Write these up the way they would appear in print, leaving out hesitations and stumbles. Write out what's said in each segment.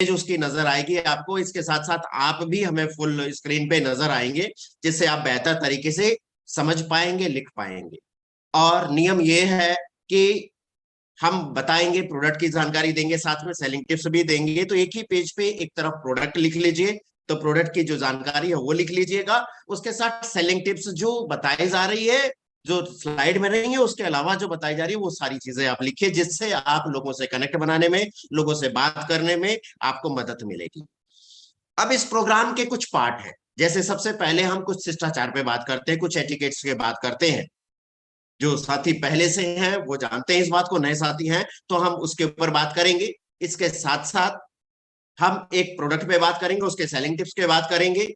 जो उसकी नजर आएगी आपको, इसके साथ साथ आप भी हमें फुल स्क्रीन पे नजर आएंगे, जिससे आप बेहतर तरीके से समझ पाएंगे, लिख पाएंगे। और नियम ये है कि हम बताएंगे, प्रोडक्ट की जानकारी देंगे, साथ में सेलिंग टिप्स भी देंगे। तो एक ही पेज पे एक तरफ प्रोडक्ट लिख लीजिए, तो प्रोडक्ट की जो जानकारी है वो लिख लीजिएगा, उसके साथ सेलिंग टिप्स जो बताई जा रही है, जो स्लाइड में नहीं है उसके अलावा जो बताई जा रही है वो सारी चीजें आप लिखिए, जिससे आप लोगों से कनेक्ट बनाने में, लोगों से बात करने में आपको मदद मिलेगी। अब इस प्रोग्राम के कुछ पार्ट हैं। जैसे सबसे पहले हम कुछ शिष्टाचार पे बात करते हैं, कुछ एटिकेट्स के बात करते हैं। जो साथी पहले से हैं वो जानते हैं इस बात को, नए साथी हैं तो हम उसके ऊपर बात करेंगे। इसके साथ साथ हम एक प्रोडक्ट पे बात करेंगे, उसके सेलिंग टिप्स पे बात करेंगे,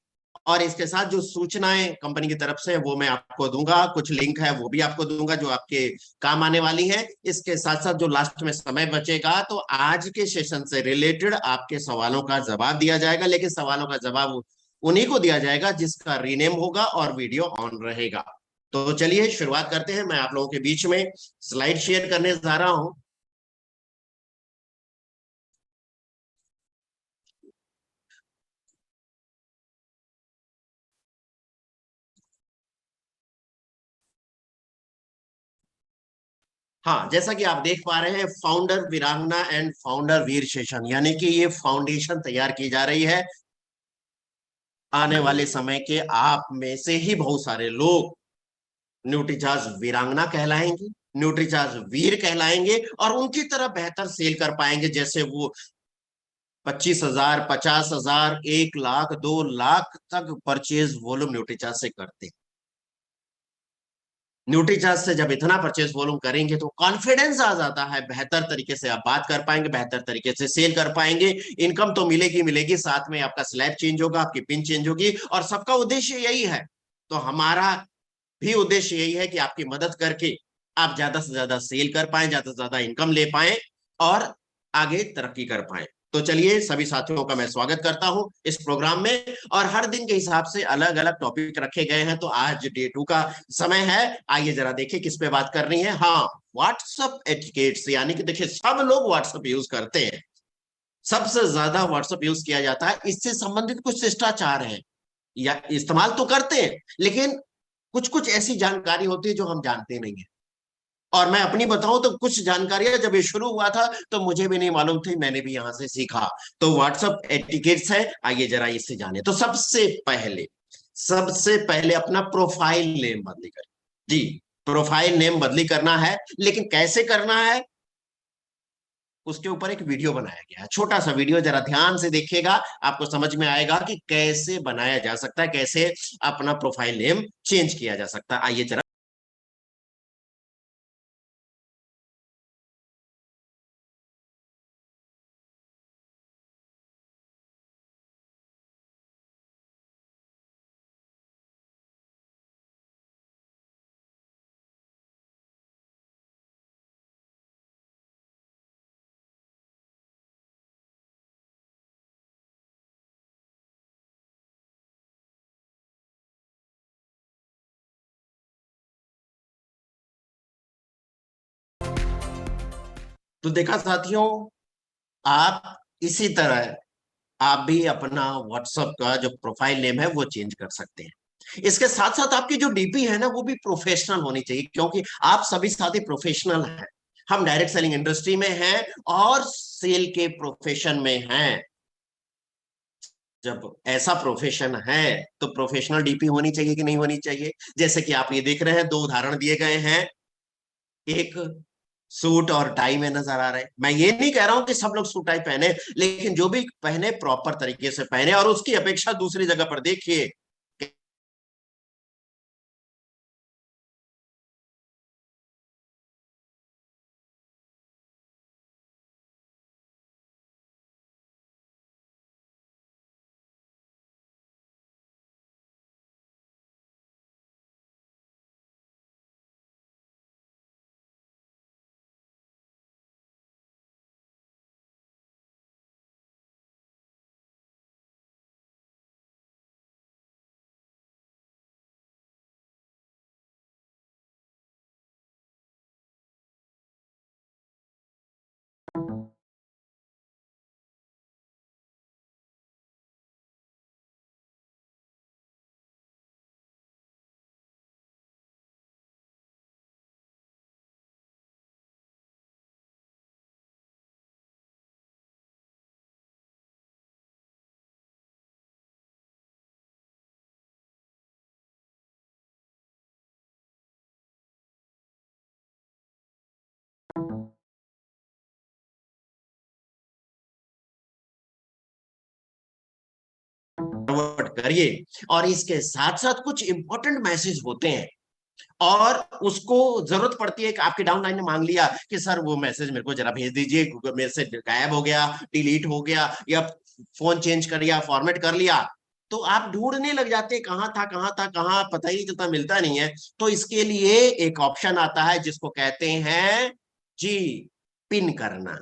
और इसके साथ जो सूचनाएं कंपनी की तरफ से वो मैं आपको दूंगा, कुछ लिंक है वो भी आपको दूंगा जो आपके काम आने वाली है। इसके साथ साथ जो लास्ट में समय बचेगा तो आज के सेशन से रिलेटेड आपके सवालों का जवाब दिया जाएगा, लेकिन सवालों का जवाब उन्हीं को दिया जाएगा जिसका रीनेम होगा और वीडियो ऑन रहेगा। तो चलिए शुरुआत करते हैं। मैं आप लोगों के बीच में स्लाइड शेयर करने जा रहा हूं। हाँ, जैसा कि आप देख पा रहे हैं, फाउंडर वीरांगना एंड फाउंडर वीर सेशन, यानी कि ये फाउंडेशन तैयार की जा रही है। आने वाले समय के आप में से ही बहुत सारे लोग न्यूट्रीचार्ज वीरांगना कहलाएंगे, न्यूट्रीचार्ज वीर कहलाएंगे, और उनकी तरह बेहतर सेल कर पाएंगे, जैसे वो 25,000, 50,000, 1 लाख, 2 लाख तक परचेज वॉल्यूम न्यूट्रीचार्ज से करते हैं। न्यूट्रीचार्ज से जब इतना परचेज वॉल्यूम करेंगे तो कॉन्फिडेंस आ जाता है, बेहतर तरीके से आप बात कर पाएंगे, बेहतर तरीके से सेल कर पाएंगे। इनकम तो मिलेगी मिलेगी, साथ में आपका स्लैब चेंज होगा, आपकी पिन चेंज होगी, और सबका उद्देश्य यही है। तो हमारा भी उद्देश्य यही है कि आपकी मदद करके आप ज्यादा से ज्यादा सेल कर पाए, ज्यादा से ज्यादा इनकम ले पाए, और आगे तरक्की कर पाए। तो चलिए, सभी साथियों का मैं स्वागत करता हूं इस प्रोग्राम में। और हर दिन के हिसाब से अलग अलग टॉपिक रखे गए हैं, तो आज डे 2 का समय है। आइए जरा देखिए किस पे बात करनी है। हाँ, व्हाट्सएप एटिकेट्स, यानी कि देखिए सब लोग व्हाट्सएप यूज करते हैं, सबसे ज्यादा व्हाट्सएप यूज किया जाता है। इससे संबंधित कुछ शिष्टाचार है, या इस्तेमाल तो करते हैं, लेकिन कुछ कुछ ऐसी जानकारी होती है जो हम जानते नहीं है। और मैं अपनी बताऊं तो कुछ जानकारियां जब ये शुरू हुआ था तो मुझे भी नहीं मालूम थी, मैंने भी यहां से सीखा। तो व्हाट्सएप एटिकेट्स है, आइए जरा इससे जाने। तो सबसे पहले अपना प्रोफाइल नेम बदली करें। जी, प्रोफाइल नेम बदली करना है, लेकिन कैसे करना है उसके ऊपर एक वीडियो बनाया गया है, छोटा सा वीडियो, जरा ध्यान से देखिएगा, आपको समझ में आएगा कि कैसे बनाया जा सकता है, कैसे अपना प्रोफाइल नेम चेंज किया जा सकता है। आइए जरा। तो देखा साथियों, आप इसी तरह आप भी अपना व्हाट्सएप का जो प्रोफाइल नेम है वो चेंज कर सकते हैं। इसके साथ साथ आपकी जो डीपी है ना वो भी प्रोफेशनल होनी चाहिए, क्योंकि आप सभी साथी प्रोफेशनल हैं। हम डायरेक्ट सेलिंग इंडस्ट्री में हैं और सेल के प्रोफेशन में हैं। जब ऐसा प्रोफेशन है तो प्रोफेशनल डीपी होनी चाहिए कि नहीं होनी चाहिए? जैसे कि आप ये देख रहे हैं, 2 उदाहरण दिए गए हैं। एक सूट और टाई में नजर आ रहे हैं। मैं ये नहीं कह रहा हूं कि सब लोग सूट टाई पहने, लेकिन जो भी पहने प्रॉपर तरीके से पहने, और उसकी अपेक्षा दूसरी जगह पर देखिए। फॉरवर्ड करिए, और इसके साथ साथ कुछ इंपॉर्टेंट मैसेज होते हैं और उसको जरूरत पड़ती है कि आपके डाउनलाइन ने मांग लिया कि सर वो मैसेज मेरे को जरा भेज दीजिए, मेरे से गायब हो गया, डिलीट हो गया, या फोन चेंज कर लिया, फॉर्मेट कर लिया, तो आप ढूंढने लग जाते हैं कहाँ था कहाँ था कहाँ, पता ही नहीं चलता, मिलता नहीं है। तो इसके लिए एक ऑप्शन आता है जिसको कहते हैं जी पिन करना।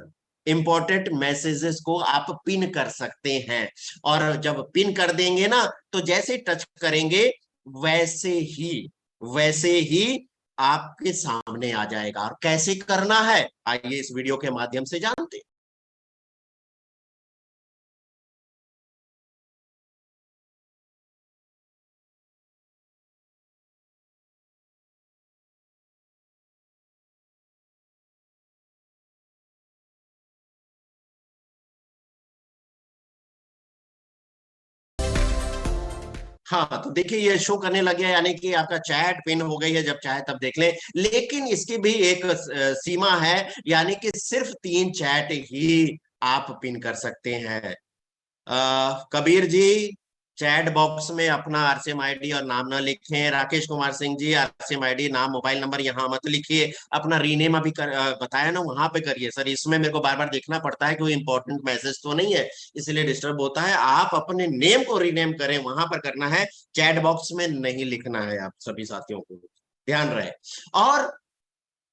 इंपॉर्टेंट मैसेजेस को आप पिन कर सकते हैं, और जब पिन कर देंगे ना, तो जैसे टच करेंगे वैसे ही वैसे ही आपके सामने आ जाएगा। और कैसे करना है, आइए इस वीडियो के माध्यम से जानते हैं। हाँ, तो देखिए ये शो करने लगे, यानी कि आपका चैट पिन हो गई है, जब चाहे तब देख लें। लेकिन इसकी भी एक सीमा है, यानी कि सिर्फ 3 चैट ही आप पिन कर सकते हैं। कबीर जी, चैट बॉक्स में अपना आरसीएम आईडी और नाम ना लिखें। राकेश कुमार सिंह जी, आरसीएम आईडी नाम मोबाइल नंबर यहाँ मत लिखिए। अपना रीनेम अभी बताया ना, वहां पे करिए। सर इसमें मेरे को बार बार देखना पड़ता है, कोई इंपॉर्टेंट मैसेज तो नहीं है, इसलिए डिस्टर्ब होता है। आप अपने नेम को रीनेम करें, वहां पर करना है, चैट बॉक्स में नहीं लिखना है। आप सभी साथियों को ध्यान रहे। और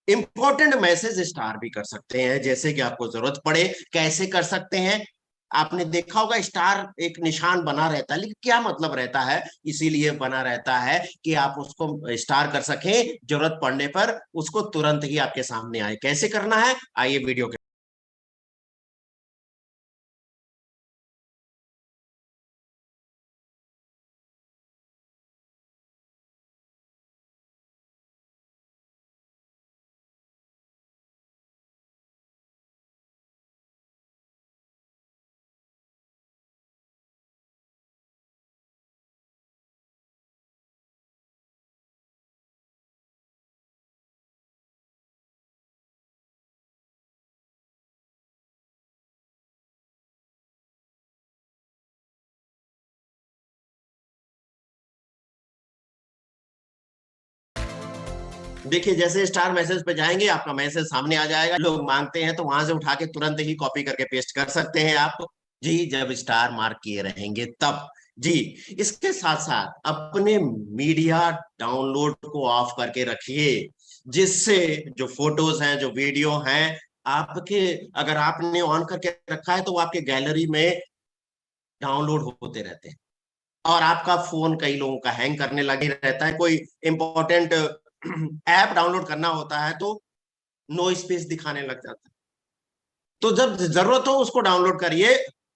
इंपॉर्टेंट मैसेज स्टार भी कर सकते हैं, जैसे कि आपको जरूरत पड़े। कैसे कर सकते हैं, आपने देखा होगा स्टार एक निशान बना रहता है, लेकिन क्या मतलब रहता है, इसीलिए बना रहता है कि आप उसको स्टार कर सकें, जरूरत पड़ने पर उसको तुरंत ही आपके सामने आए। कैसे करना है, आइए वीडियो के। देखिए जैसे स्टार मैसेज पे जाएंगे, आपका मैसेज सामने आ जाएगा। लोग मांगते हैं तो वहां से उठा के तुरंत ही कॉपी करके पेस्ट कर सकते हैं आप, जी, जब स्टार मार्क किए रहेंगे तब। जी, इसके साथ साथ अपने मीडिया डाउनलोड को ऑफ करके रखिए, जिससे जो फोटोज हैं, जो वीडियो हैं आपके, अगर आपने ऑन करके रखा है तो वो आपके गैलरी में डाउनलोड होते रहते हैं। और आपका फोन कई लोगों का हैंग करने लगे रहता है, कोई इंपॉर्टेंट ऐप डाउनलोड करना होता है तो नो स्पेस दिखाने लग जाता है। तो जब जरूरत हो उसको डाउनलोड करिए।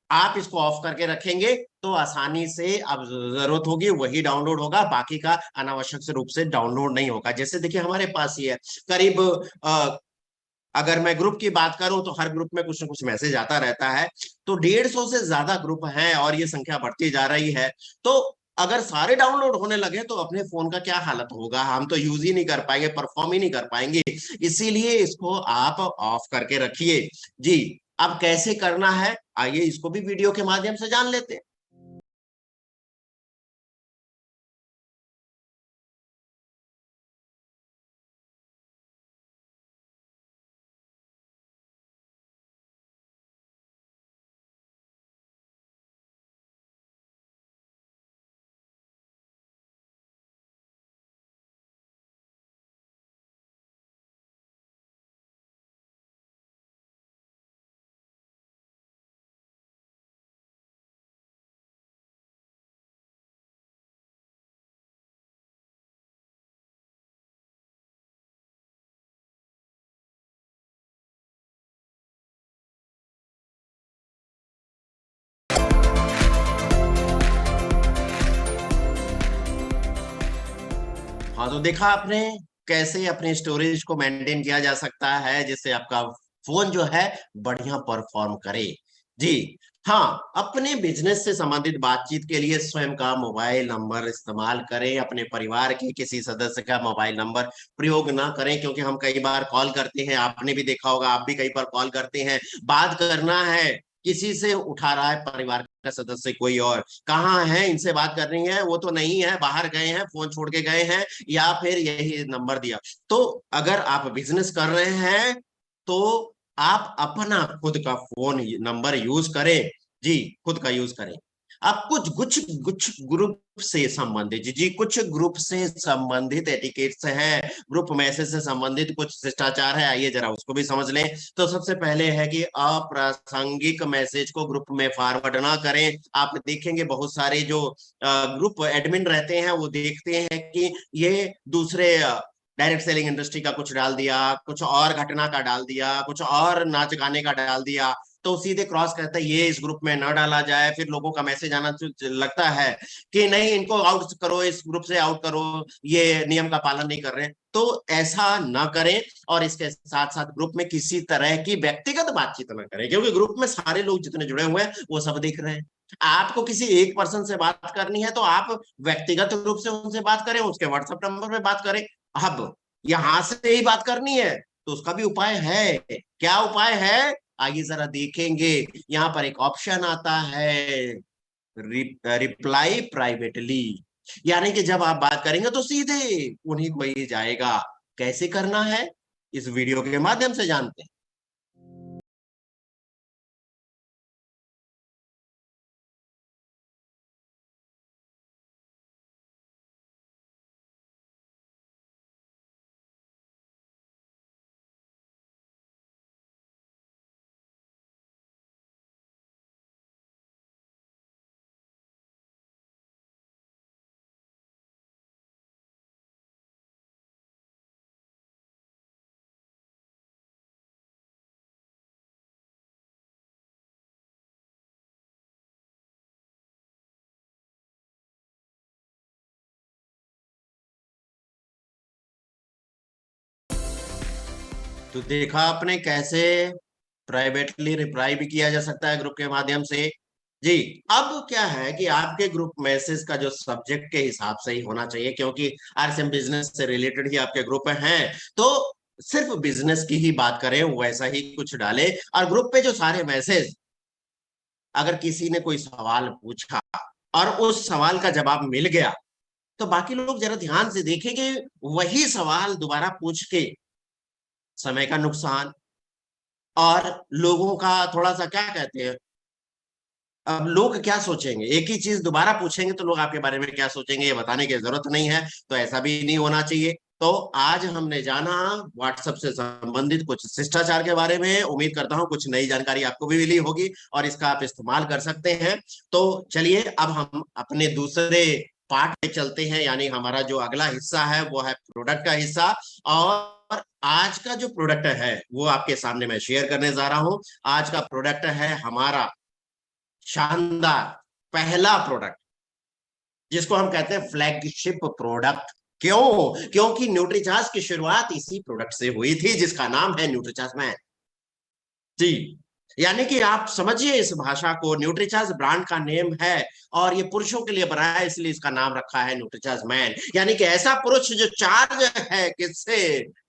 आप इसको ऑफ करके रखेंगे तो आसानी से, अब जरूरत होगी वही डाउनलोड होगा, बाकी का अनावश्यक से रूप से डाउनलोड नहीं होगा। जैसे देखिए हमारे पास ही है करीब, अगर मैं ग्रुप की बात करूं तो हर ग्रुप में कुछ ना कुछ मैसेज आता रहता है। तो 150 से ज्यादा ग्रुप हैं और ये संख्या बढ़ती जा रही है। तो अगर सारे डाउनलोड होने लगे तो अपने फोन का क्या हालत होगा, हम तो यूज ही नहीं कर पाएंगे, परफॉर्म ही नहीं कर पाएंगे। इसीलिए इसको आप ऑफ करके रखिए। जी, अब कैसे करना है, आइए इसको भी वीडियो के माध्यम से जान लेते हैं। हाँ, तो देखा आपने कैसे अपने स्टोरेज को मेंटेन किया जा सकता है, जिससे आपका फोन जो है बढ़िया परफॉर्म करे। जी, हाँ, अपने बिजनेस से संबंधित बातचीत के लिए स्वयं का मोबाइल नंबर इस्तेमाल करें, अपने परिवार के किसी सदस्य का मोबाइल नंबर प्रयोग ना करें, क्योंकि हम कई बार कॉल करते हैं, आपने भी देखा होगा, आप भी कई बार कॉल करते हैं, बात करना है, किसी से उठा रहा है परिवार का सदस्य कोई और, कहाँ है, इनसे बात करनी है, वो तो नहीं है, बाहर गए हैं, फोन छोड़ के गए हैं, या फिर यही नंबर दिया। तो अगर आप बिजनेस कर रहे हैं तो आप अपना खुद का फोन नंबर यूज करें। जी, खुद का यूज करें। आप कुछ कुछ कुछ ग्रुप से संबंधित, जी कुछ ग्रुप से संबंधित एटिकेट्स हैं, ग्रुप मैसेज से संबंधित कुछ शिष्टाचार है, आइए जरा उसको भी समझ लें। तो सबसे पहले है कि अप्रासंगिक मैसेज को ग्रुप में फॉरवर्ड ना करें। आप देखेंगे बहुत सारे जो ग्रुप एडमिन रहते हैं वो देखते हैं कि ये दूसरे डायरेक्ट सेलिंग इंडस्ट्री का कुछ डाल दिया, कुछ और घटना का डाल दिया, कुछ और नाच गाने का डाल दिया, तो सीधे क्रॉस करता है, ये इस ग्रुप में न डाला जाए। फिर लोगों का मैसेज आना लगता है कि नहीं, इनको आउट करो, इस ग्रुप से आउट करो, ये नियम का पालन नहीं कर रहे। तो ऐसा ना करें, और इसके साथ साथ ग्रुप में किसी तरह की व्यक्तिगत बातचीत ना करें, क्योंकि ग्रुप में सारे लोग जितने जुड़े हुए हैं वो सब देख रहे हैं। आपको किसी एक पर्सन से बात करनी है तो आप व्यक्तिगत रूप से उनसे बात करें, उसके व्हाट्सएप नंबर पे बात करें। अब यहां से ही बात करनी है तो उसका भी उपाय है। क्या उपाय है, आइए जरा देखेंगे। यहाँ पर एक ऑप्शन आता है, रिप्लाई प्राइवेटली, यानी कि जब आप बात करेंगे तो सीधे उन्हीं को ही जाएगा। कैसे करना है, इस वीडियो के माध्यम से जानते हैं। तो देखा आपने कैसे प्राइवेटली रिप्लाई भी किया जा सकता है ग्रुप के माध्यम से। जी, अब क्या है कि आपके ग्रुप मैसेज का जो सब्जेक्ट के हिसाब से ही होना चाहिए, क्योंकि आरसीएम बिजनेस से रिलेटेड ही आपके ग्रुप हैं, तो सिर्फ बिजनेस की ही बात करें, वैसा ही कुछ डालें। और ग्रुप पे जो सारे मैसेज, अगर किसी ने कोई सवाल पूछा और उस सवाल का जवाब मिल गया, तो बाकी लोग जरा ध्यान से देखेंगे, वही सवाल दोबारा पूछ के समय का नुकसान और लोगों का थोड़ा सा क्या कहते हैं, अब लोग क्या सोचेंगे, एक ही चीज दोबारा पूछेंगे तो लोग आपके बारे में क्या सोचेंगे, ये बताने की जरूरत नहीं है। तो ऐसा भी नहीं होना चाहिए। तो आज हमने जाना व्हाट्सएप से संबंधित कुछ शिष्टाचार के बारे में। उम्मीद करता हूं कुछ नई जानकारी आपको भी मिली होगी और इसका आप इस्तेमाल कर सकते हैं। तो चलिए अब हम अपने दूसरे पार्ट पे चलते हैं, यानी हमारा जो अगला हिस्सा है वो है प्रोडक्ट का हिस्सा। और आज का जो प्रोडक्ट है वो आपके सामने मैं शेयर करने जा रहा हूं। आज का प्रोडक्ट है हमारा शानदार पहला प्रोडक्ट, जिसको हम कहते हैं फ्लैगशिप प्रोडक्ट। क्यों? क्योंकि न्यूट्रीचार्ज की शुरुआत इसी प्रोडक्ट से हुई थी, जिसका नाम है न्यूट्रीचार्ज मैन। जी, यानी कि आप समझिए इस भाषा को, न्यूट्रीचार्ज ब्रांड का नेम है और ये पुरुषों के लिए बना है, इसलिए इसका नाम रखा है न्यूट्रीचार्ज मैन। यानी कि ऐसा पुरुष जो चार्ज है किससे,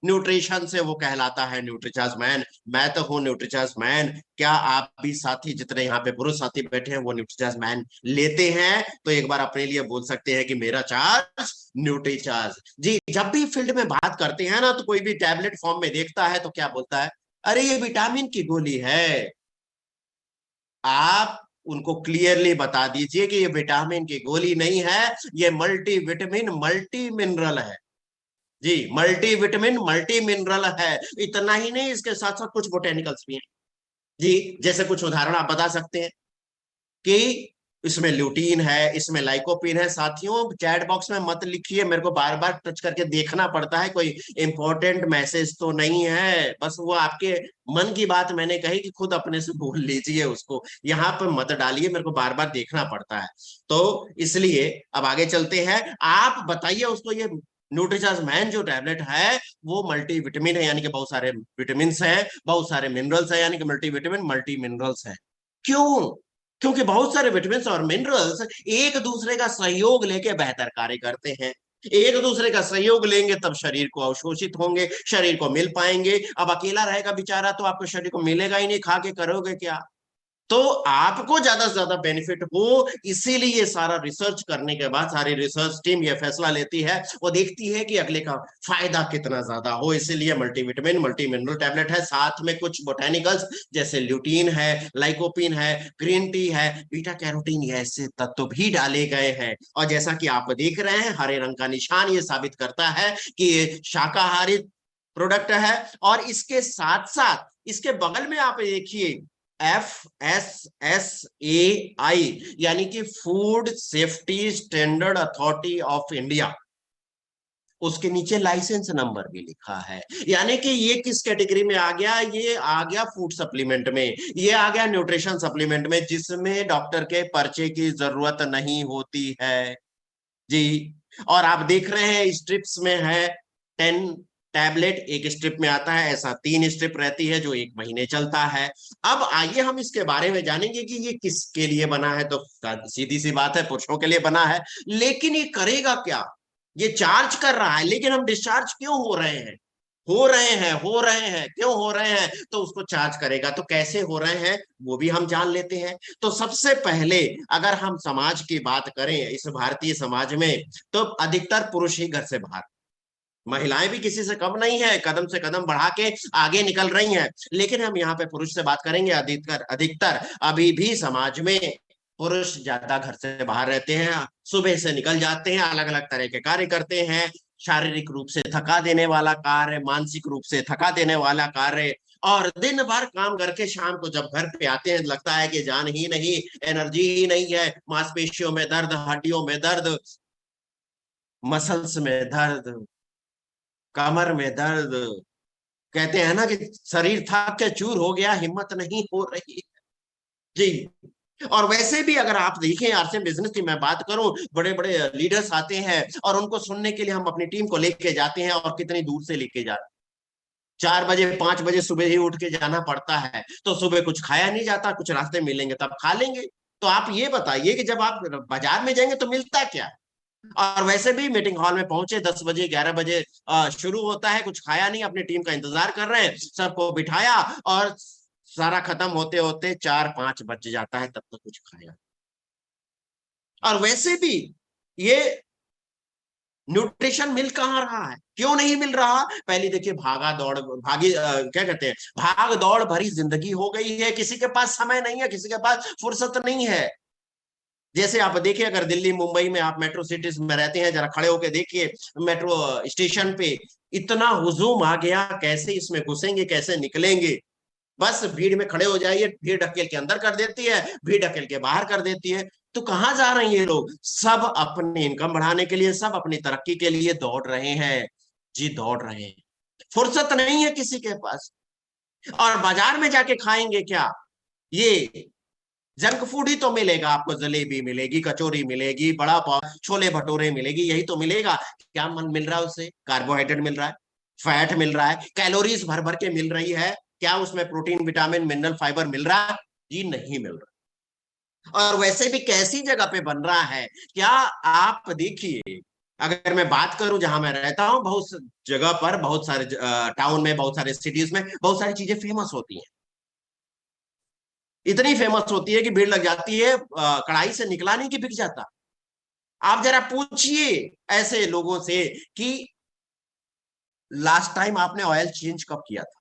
न्यूट्रिशन से, वो कहलाता है न्यूट्रीचार्ज मैन। मैं तो हूँ न्यूट्रीचार्ज मैन। क्या आप भी साथी जितने यहाँ पे पुरुष साथी बैठे हैं वो न्यूट्रीचार्ज मैन लेते हैं? तो एक बार अपने लिए बोल सकते हैं कि मेरा चार्ज न्यूट्रीचार्ज। जी, जब भी फील्ड में बात करते हैं ना, तो कोई भी टैबलेट फॉर्म में देखता है तो क्या बोलता है, अरे ये विटामिन की गोली है। आप उनको क्लियरली बता दीजिए कि ये विटामिन की गोली नहीं है, ये मल्टी विटामिन मल्टी मिनरल है। जी, मल्टी विटामिन मल्टी मिनरल है। इतना ही नहीं, इसके साथ साथ कुछ बोटेनिकल्स भी हैं। जी, जैसे कुछ उदाहरण आप बता सकते हैं कि इसमें ल्यूटीन है, इसमें लाइकोपीन है। साथियों, चैट बॉक्स में मत लिखिए, मेरे को बार बार टच करके देखना पड़ता है, कोई इंपॉर्टेंट मैसेज तो नहीं है। बस वो आपके मन की बात मैंने कही कि खुद अपने से बोल लीजिए उसको, यहाँ पर मत डालिए, मेरे को बार बार देखना पड़ता है। तो इसलिए अब आगे चलते हैं। आप बताइए उसको, ये न्यूट्रीचार्ज मैन जो टैबलेट है वो मल्टी विटामिन है, यानी कि बहुत सारे विटामिन है, बहुत सारे मिनरल्स है, यानी कि मल्टी विटामिन मल्टी मिनरल्स है। क्यों? क्योंकि बहुत सारे विटामिन और मिनरल्स एक दूसरे का सहयोग लेके बेहतर कार्य करते हैं। एक दूसरे का सहयोग लेंगे तब शरीर को अवशोषित होंगे, शरीर को मिल पाएंगे। अब अकेला रहेगा बेचारा तो आपको शरीर को मिलेगा ही नहीं, खा के करोगे क्या? तो आपको ज्यादा से ज्यादा बेनिफिट हो, इसीलिए सारा रिसर्च करने के बाद सारी रिसर्च टीम ये फैसला लेती है, वो देखती है कि अगले का फायदा कितना ज्यादा हो। इसीलिए मल्टीविटामिन मल्टी मिनरल टैबलेट है, साथ में कुछ बोटेनिकल्स जैसे ल्यूटीन है, लाइकोपिन है, ग्रीन टी है, बीटा कैरोटीन, ऐसे तत्व भी डाले गए हैं। और जैसा कि आप देख रहे हैं, हरे रंग का निशान ये साबित करता है कि ये शाकाहारी प्रोडक्ट है। और इसके साथ साथ इसके बगल में आप देखिए FSSAI, यानी कि food safety standard authority of India, उसके नीचे लाइसेंस नंबर भी लिखा है। यानी कि ये किस कैटेगरी में आ गया? ये आ गया फूड सप्लीमेंट में, ये आ गया न्यूट्रिशन सप्लीमेंट में, जिसमें डॉक्टर के पर्चे की जरूरत नहीं होती है जी। और आप देख रहे हैं स्ट्रिप्स में है 10 टैबलेट एक स्ट्रिप में आता है, ऐसा 3 स्ट्रिप रहती है जो 1 महीने चलता है। अब आइए हम इसके बारे में जानेंगे कि ये किसके लिए बना है। तो सीधी सी बात है, पुरुषों के लिए बना है। लेकिन ये करेगा क्या? ये चार्ज कर रहा है, लेकिन हम डिस्चार्ज क्यों हो रहे हैं? क्यों हो रहे हैं? तो उसको चार्ज करेगा। तो कैसे हो रहे हैं वो भी हम जान लेते हैं। तो सबसे पहले अगर हम समाज की बात करें, इस भारतीय समाज में, तो अधिकतर पुरुष ही घर से बाहर, महिलाएं भी किसी से कम नहीं है, कदम से कदम बढ़ा के आगे निकल रही हैं। लेकिन हम यहाँ पे पुरुष से बात करेंगे। अधिकतर अधिकतर अभी भी समाज में पुरुष ज्यादा घर से बाहर रहते हैं, सुबह से निकल जाते हैं, अलग अलग तरह के कार्य करते हैं। शारीरिक रूप से थका देने वाला कार्य, मानसिक रूप से थका देने वाला कार्य, और दिन भर काम करके शाम को जब घर पे आते हैं लगता है कि जान ही नहीं, एनर्जी ही नहीं है, मांसपेशियों में दर्द, हड्डियों में दर्द, मसल्स में दर्द, कमर में दर्द। कहते हैं ना कि शरीर थक के चूर हो गया, हिम्मत नहीं हो रही जी। और वैसे भी अगर आप देखें, आरसीएम बिजनेस की मैं बात करूं, बड़े बड़े लीडर्स आते हैं और उनको सुनने के लिए हम अपनी टीम को लेके जाते हैं, और कितनी दूर से लेके जाते हैं। 4 बजे 5 बजे सुबह ही उठ के जाना पड़ता है। तो सुबह कुछ खाया नहीं जाता, कुछ रास्ते मिलेंगे तब खा लेंगे। तो आप ये बताइए कि जब आप बाजार में जाएंगे तो मिलता क्या? और वैसे भी मीटिंग हॉल में पहुंचे 10 बजे 11 बजे, शुरू होता है, कुछ खाया नहीं, अपनी टीम का इंतजार कर रहे हैं, सबको बिठाया और सारा खत्म होते होते 4-5 बज जाता है, तब तक कुछ खाया। और वैसे भी ये न्यूट्रिशन मिल कहाँ रहा है? क्यों नहीं मिल रहा? पहले देखिए, भागा दौड़ भागी क्या कहते हैं, भाग दौड़ भरी जिंदगी हो गई है, किसी के पास समय नहीं है, किसी के पास फुर्सत नहीं है। जैसे आप देखिए, अगर दिल्ली मुंबई में आप मेट्रो सिटीज में रहते हैं, जरा खड़े होकर देखिए मेट्रो स्टेशन पे, इतना हुजूम आ गया, कैसे इसमें घुसेंगे, कैसे निकलेंगे? बस भीड़ में खड़े हो जाइए, भीड़ ढकेल के अंदर कर देती है, भीड़ ढकेल के बाहर कर देती है। तो कहाँ जा रहे हैं ये लोग? सब अपनी इनकम बढ़ाने के लिए, सब अपनी तरक्की के लिए दौड़ रहे हैं जी, दौड़ रहे हैं। फुर्सत नहीं है किसी के पास। और बाजार में जाके खाएंगे क्या? ये जंक फूड ही तो मिलेगा आपको, जलेबी मिलेगी, कचौरी मिलेगी, बड़ा पाव, छोले भटूरे मिलेगी, यही तो मिलेगा। क्या मन मिल रहा है उससे? कार्बोहाइड्रेट मिल रहा है, फैट मिल रहा है, कैलोरीज भर भर के मिल रही है। क्या उसमें प्रोटीन, विटामिन, मिनरल, फाइबर मिल रहा है? जी नहीं मिल रहा। और वैसे भी कैसी जगह पे बन रहा है? क्या आप देखिए, अगर मैं बात करूं जहां मैं रहता हूं, बहुत जगह पर, बहुत सारे टाउन में, बहुत सारे सिटीज में बहुत सारी चीजें फेमस होती हैं। इतनी फेमस होती है कि भीड़ लग जाती है, कढ़ाई से निकला नहीं कि बिक जाता। आप जरा पूछिए ऐसे लोगों से कि लास्ट टाइम आपने ऑयल चेंज कब किया था?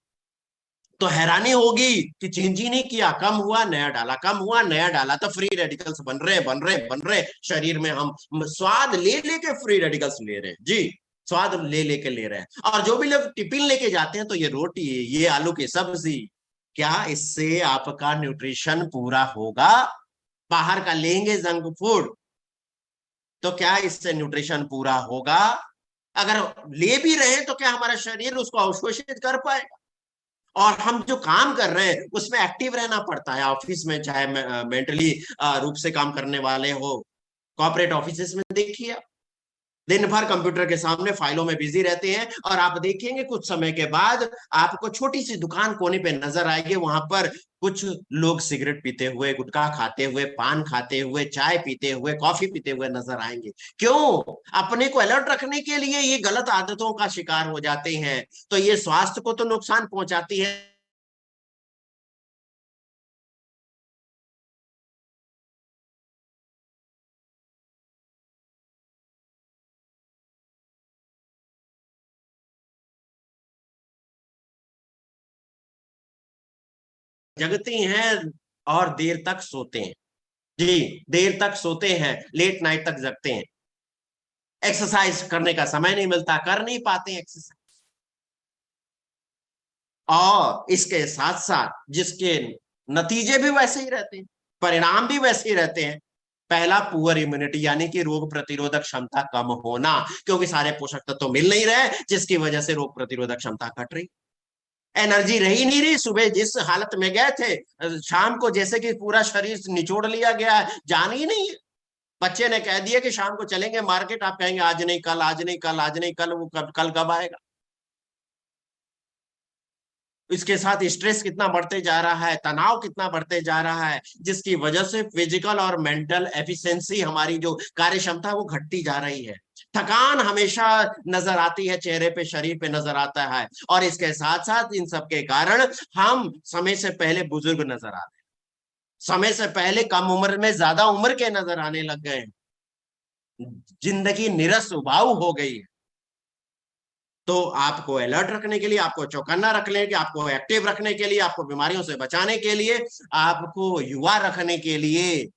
तो हैरानी होगी कि चेंज ही नहीं किया, कम हुआ नया डाला, कम हुआ नया डाला, तो फ्री रेडिकल्स बन रहे बन रहे शरीर में। हम स्वाद ले लेके फ्री रेडिकल्स ले रहे हैं जी, स्वाद ले लेके ले रहे हैं। और जो भी लोग टिफिन लेके जाते हैं, तो ये रोटी, ये आलू की सब्जी, क्या इससे आपका न्यूट्रिशन पूरा होगा? बाहर का लेंगे जंक फूड, तो क्या इससे न्यूट्रिशन पूरा होगा? अगर ले भी रहे हैं तो क्या हमारा शरीर उसको अवशोषित कर पाएगा? और हम जो काम कर रहे हैं उसमें एक्टिव रहना पड़ता है। ऑफिस में चाहे मेंटली रूप से काम करने वाले हो, कॉर्पोरेट ऑफिस में देखिए, दिन भर कंप्यूटर के सामने फाइलों में बिजी रहते हैं, और आप देखेंगे कुछ समय के बाद आपको छोटी सी दुकान कोने पे नजर आएगी, वहां पर कुछ लोग सिगरेट पीते हुए, गुटखा खाते हुए, पान खाते हुए, चाय पीते हुए, कॉफी पीते हुए नजर आएंगे। क्यों? अपने को अलर्ट रखने के लिए ये गलत आदतों का शिकार हो जाते हैं। तो ये स्वास्थ्य को तो नुकसान पहुंचाती है, जगती हैं और देर तक सोते हैं। जी, देर तक सोते हैं, लेट नाइट तक जगते हैं, एक्सरसाइज करने का समय नहीं मिलता, कर नहीं पाते एक्सरसाइज। और इसके साथ साथ जिसके नतीजे भी वैसे ही रहते हैं, परिणाम भी वैसे ही रहते हैं। पहला, पुअर इम्यूनिटी, यानी कि रोग प्रतिरोधक क्षमता कम होना, क्योंकि सारे पोषक तत्व तो मिल नहीं रहे, जिसकी वजह से रोग प्रतिरोधक क्षमता घट रही, एनर्जी रही नहीं रही। सुबह जिस हालत में गए थे, शाम को जैसे कि पूरा शरीर निचोड़ लिया गया है, जान ही नहीं है। बच्चे ने कह दिया कि शाम को चलेंगे मार्केट, आप कहेंगे आज नहीं कल, आज नहीं कल, आज नहीं कल, वो कल कब आएगा। इसके साथ स्ट्रेस कितना बढ़ते जा रहा है, तनाव कितना बढ़ते जा रहा है, जिसकी वजह से फिजिकल और मेंटल एफिशिएंसी, हमारी जो कार्य क्षमता, वो घटती जा रही है। थकान हमेशा नजर आती है, चेहरे पे, शरीर पे नजर आता है। और इसके साथ साथ इन सब के कारण हम समय से पहले बुजुर्ग नजर आते हैं, समय से पहले कम उम्र में ज्यादा उम्र के नजर आने लग गए हैं, जिंदगी निरस उबाऊ हो गई है। तो आपको अलर्ट रखने के लिए, आपको चौकन्ना रखने के लिए, आपको एक्टिव रखने के लिए, आपको बीमारियों से बचाने के लिए, आपको युवा रखने के लिए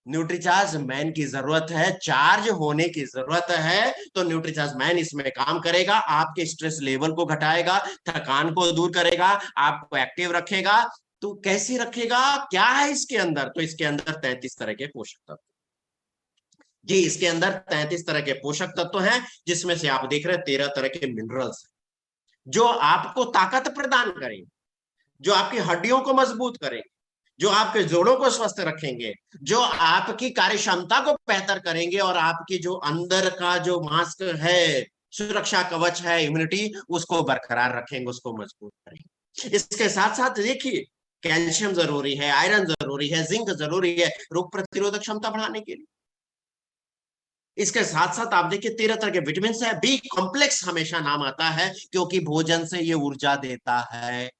न्यूट्रीचार्ज मैन की जरूरत है, चार्ज होने की जरूरत है। तो न्यूट्रीचार्ज मैन इसमें काम करेगा, आपके स्ट्रेस लेवल को घटाएगा, थकान को दूर करेगा, आपको एक्टिव रखेगा। तो कैसे रखेगा, क्या है इसके अंदर? तो इसके अंदर 33 तरह के पोषक तत्व। जी, इसके अंदर 33 तरह के पोषक तत्व हैं, जिसमें से आप देख रहे हैं 13 तरह के मिनरल्स, जो आपको ताकत प्रदान करेंगे, जो आपकी हड्डियों को मजबूत करेंगे, जो आपके जोड़ों को स्वस्थ रखेंगे, जो आपकी कार्य क्षमता को बेहतर करेंगे, और आपकी जो अंदर का जो मास्क है, सुरक्षा कवच है, इम्यूनिटी, उसको बरकरार रखेंगे, उसको मजबूत करेंगे। इसके साथ साथ देखिए, कैल्शियम जरूरी है, आयरन जरूरी है, जिंक जरूरी है रोग प्रतिरोधक क्षमता बढ़ाने के लिए। इसके साथ साथ आप देखिए 13 तरह के विटामिन है। बी कॉम्प्लेक्स हमेशा नाम आता है, क्योंकि भोजन से ये ऊर्जा देता है।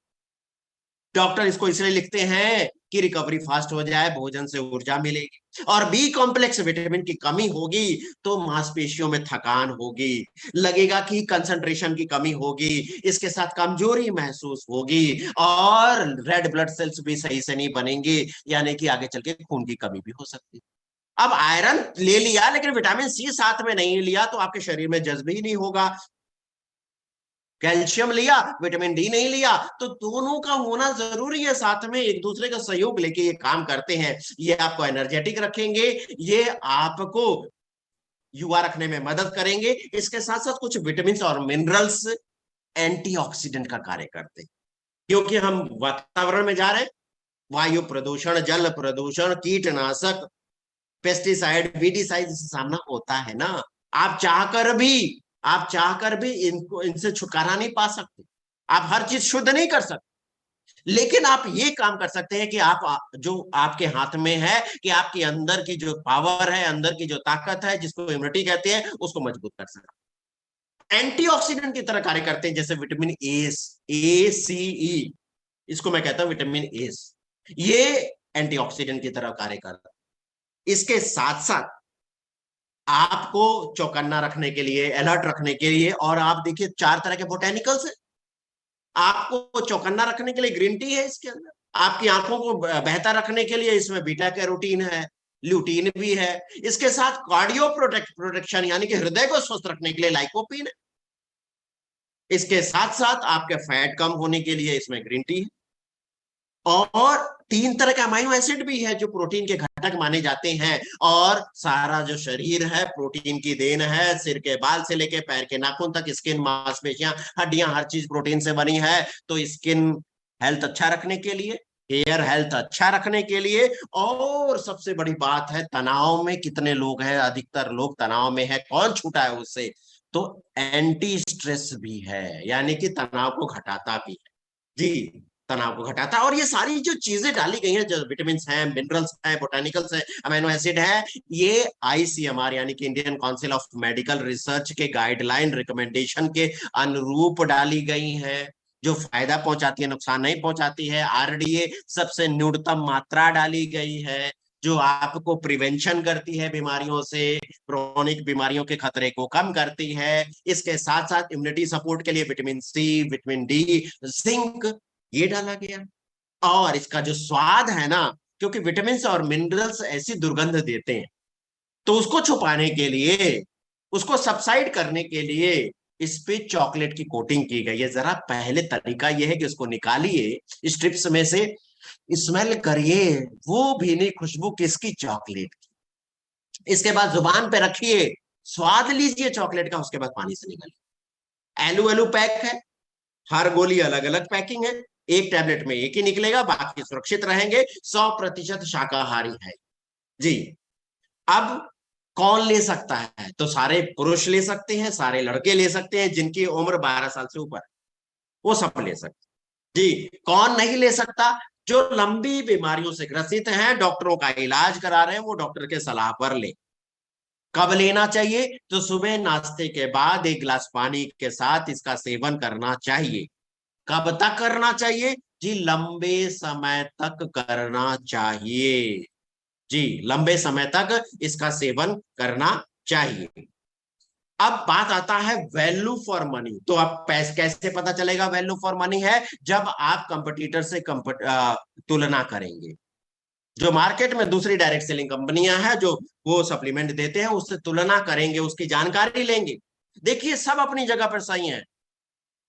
डॉक्टर इसको इसलिए लिखते हैं कि रिकवरी फास्ट हो जाए, भोजन से ऊर्जा मिलेगी। और बी कॉम्प्लेक्स विटामिन की कमी होगी तो मांसपेशियों में थकान होगी, लगेगा कि कंसंट्रेशन की कमी होगी, इसके साथ कमजोरी महसूस होगी, और रेड ब्लड सेल्स भी सही से नहीं बनेंगे, यानी कि आगे चल के खून की कमी भी हो सकती है। अब आयरन ले लिया लेकिन विटामिन सी साथ में नहीं लिया, तो आपके शरीर में जज्ब ही नहीं होगा। कैल्शियम लिया, विटामिन डी नहीं लिया, तो दोनों का होना जरूरी है, साथ में एक दूसरे का सहयोग लेके ये काम करते हैं। ये आपको एनर्जेटिक रखेंगे, ये आपको युवा रखने में मदद करेंगे। इसके साथ साथ कुछ विटामिन और मिनरल्स एंटीऑक्सीडेंट का कार्य करते हैं, क्योंकि हम वातावरण में जा रहे हैं, वायु प्रदूषण, जल प्रदूषण, कीटनाशक, पेस्टिसाइड, वीडिसाइड से सामना होता है ना। आप चाहकर भी आप चाहकर भी इनको, इनसे छुटकारा नहीं पा सकते। आप हर चीज शुद्ध नहीं कर सकते, लेकिन आप ये काम कर सकते हैं कि आप जो आपके हाथ में है, कि आपके अंदर की जो पावर है, अंदर की जो ताकत है, जिसको इम्यूनिटी कहते हैं, उसको मजबूत कर सकते हैं। एंटीऑक्सीडेंट की तरह कार्य करते हैं, जैसे विटामिन ए, सी, ई, इसको मैं कहता हूं विटामिन ए। ये एंटीऑक्सीडेंट की तरह कार्य करता है। इसके साथ साथ आपको चौकन्ना रखने के लिए, अलर्ट रखने के लिए, और आप देखिए 4 तरह के बोटेनिकल्स है। आपको चौकन्ना रखने के लिए ग्रीन टी है इसके अंदर, आपकी आंखों को बेहतर रखने के लिए इसमें बीटा कैरोटीन है, ल्यूटीन भी है। इसके साथ कार्डियो प्रोटेक्शन, यानी कि हृदय को स्वस्थ रखने के लिए लाइकोपीन है। इसके साथ साथ आपके फैट कम होने के लिए इसमें ग्रीन टी है। और 3 तरह के अमाइनो एसिड भी है, जो प्रोटीन के घटक माने जाते हैं। और सारा जो शरीर है प्रोटीन की देन है, सिर के बाल से लेके पैर के नाखून तक, स्किन, मांसपेशियां, हड्डियां, हर चीज प्रोटीन से बनी है। तो स्किन हेल्थ अच्छा रखने के लिए, हेयर हेल्थ अच्छा रखने के लिए। और सबसे बड़ी बात है, तनाव में कितने लोग हैं, अधिकतर लोग तनाव में है, कौन छूटा है उससे? तो एंटी स्ट्रेस भी है, यानी कि तनाव को घटाता भी है। जी, तनाव को घटाता है। और ये सारी जो चीजें डाली गई हैं, जो विटामिन हैं, मिनरल्स हैं, बोटानिकल्स हैं, अमीनो एसिड है, ये आईसीएमआर यानी कि Indian council of medical research के गाइडलाइन रिकमेंडेशन के अनुरूप डाली गई हैं, जो फायदा पहुंचाती है, नुकसान नहीं पहुंचाती है। आरडीए सबसे न्यूनतम मात्रा डाली गई है, जो आपको प्रिवेंशन करती है बीमारियों से, क्रोनिक बीमारियों के खतरे को कम करती है। इसके साथ साथ इम्यूनिटी सपोर्ट के लिए vitamin C, vitamin D, zinc, ये डाला गया। और इसका जो स्वाद है ना, क्योंकि विटामिन और मिनरल्स ऐसी दुर्गंध देते हैं, तो उसको छुपाने के लिए, उसको सबसाइड करने के लिए इस पे चॉकलेट की कोटिंग की गई है। जरा पहले तरीका यह है कि उसको निकालिए स्ट्रिप्स में से, स्मेल करिए, वो भीनी खुशबू किसकी? चॉकलेट की। इसके बाद जुबान पे रखिए, स्वाद लीजिए चॉकलेट का, उसके बाद पानी से निकालिए। एलू एलू पैक है, हर गोली अलग अलग पैकिंग है, एक टैबलेट में एक ही निकलेगा, बाकी सुरक्षित रहेंगे, 100% शाकाहारी है। जी। अब कौन ले सकता है? तो सारे पुरुष ले सकते हैं, सारे लड़के ले सकते हैं, जिनकी उम्र 12 साल से ऊपर, वो सब ले सकते हैं। जी। कौन नहीं ले सकता? जो लंबी बीमारियों से ग्रसित हैं, डॉक्टरों का इलाज करा रहे हैं, वो डॉक्टर के सलाह पर ले। कब लेना चाहिए? तो सुबह नाश्ते के बाद 1 गिलास पानी के साथ इसका सेवन करना चाहिए। कब तक करना चाहिए? जी, लंबे समय तक करना चाहिए। जी, लंबे समय तक इसका सेवन करना चाहिए। अब बात आता है वैल्यू फॉर मनी। तो अब पैसे कैसे पता चलेगा वैल्यू फॉर मनी है? जब आप कंपटीटर से तुलना करेंगे। जो मार्केट में दूसरी डायरेक्ट सेलिंग कंपनियां हैं, जो वो सप्लीमेंट देते हैं, उससे तुलना करेंगे, उसकी जानकारी लेंगे। देखिए, सब अपनी जगह पर सही है,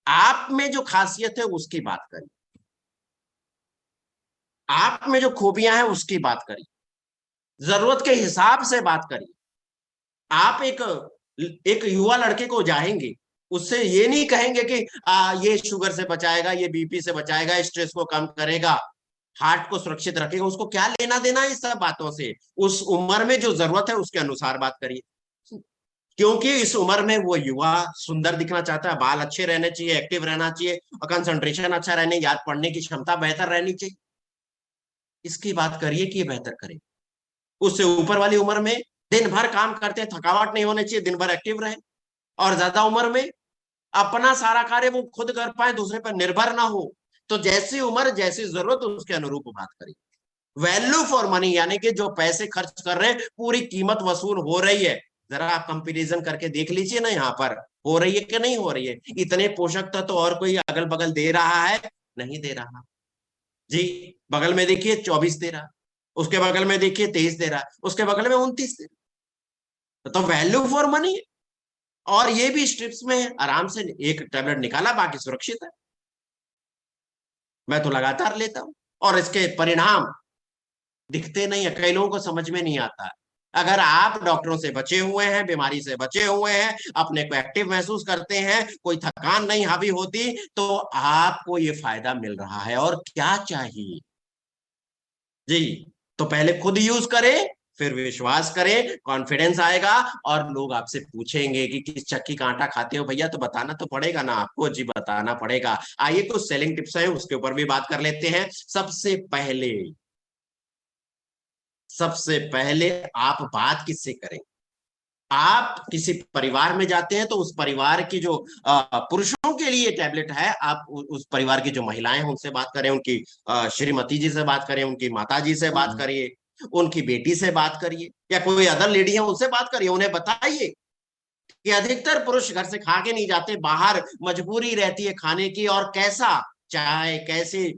आप में जो खासियत है उसकी बात करिए, आप में जो खूबियां हैं उसकी बात करिए, जरूरत के हिसाब से बात करिए। आप एक एक युवा लड़के को जाएंगे, उससे ये नहीं कहेंगे कि ये शुगर से बचाएगा, ये बीपी से बचाएगा, स्ट्रेस को कम करेगा, हार्ट को सुरक्षित रखेगा। उसको क्या लेना देना है इस सब बातों से? उस उम्र में जो जरूरत है उसके अनुसार बात करिए, क्योंकि इस उम्र में वो युवा सुंदर दिखना चाहता है, बाल अच्छे रहने चाहिए, एक्टिव रहना चाहिए, और कंसंट्रेशन अच्छा रहने, याद पढ़ने की क्षमता बेहतर रहनी चाहिए। इसकी बात करिए कि ये बेहतर करे। उससे ऊपर वाली उम्र में दिन भर काम करते हैं, थकावट नहीं होनी चाहिए, दिन भर एक्टिव रहे। और ज्यादा उम्र में अपना सारा कार्य वो खुद कर पाए, दूसरे पर निर्भर ना हो। तो जैसी उम्र, जैसी जरूरत, उसके अनुरूप बात करिए। वैल्यू फॉर मनी यानी कि जो पैसे खर्च कर रहे हैं, पूरी कीमत वसूल हो रही है। जरा आप कंपैरिजन करके देख लीजिए ना, यहाँ पर हो रही है कि नहीं हो रही है? इतने पोषक तत्व तो और कोई अगल बगल दे रहा है? नहीं दे रहा। जी। बगल में देखिए 24 दे रहा, उसके बगल में देखिए 23 दे रहा, उसके बगल में 29 दे रहा। तो वैल्यू फॉर मनी है। और ये भी स्ट्रिप्स में है, आराम से एक टैबलेट निकाला, बाकी सुरक्षित है। मैं तो लगातार लेता हूं, और इसके परिणाम दिखते नहीं है, कई लोगों को समझ में नहीं आता। अगर आप डॉक्टरों से बचे हुए हैं, बीमारी से बचे हुए हैं, अपने को एक्टिव महसूस करते हैं, कोई थकान नहीं हावी होती, तो आपको ये फायदा मिल रहा है, और क्या चाहिए? जी। तो पहले खुद यूज करें, फिर विश्वास करें, कॉन्फिडेंस आएगा, और लोग आपसे पूछेंगे कि किस चक्की का आटा खाते हो भैया, तो बताना तो पड़ेगा ना आपको। जी, बताना पड़ेगा। आइए कुछ सेलिंग टिप्स हैं, उसके ऊपर भी बात कर लेते हैं। सबसे पहले आप बात किससे करें? आप किसी परिवार में जाते हैं, तो उस परिवार की जो पुरुषों के लिए टैबलेट है, आप उस परिवार की जो महिलाएं हैं उनसे बात करें, उनकी श्रीमती जी से बात करें, उनकी माता जी से बात करिए, उनकी बेटी से बात करिए, या कोई अदर लेडी है उनसे बात करिए। उन्हें बताइए कि अधिकतर पुरुष घर से खा के नहीं जाते, बाहर मजबूरी रहती है खाने की, और कैसा चाय, कैसे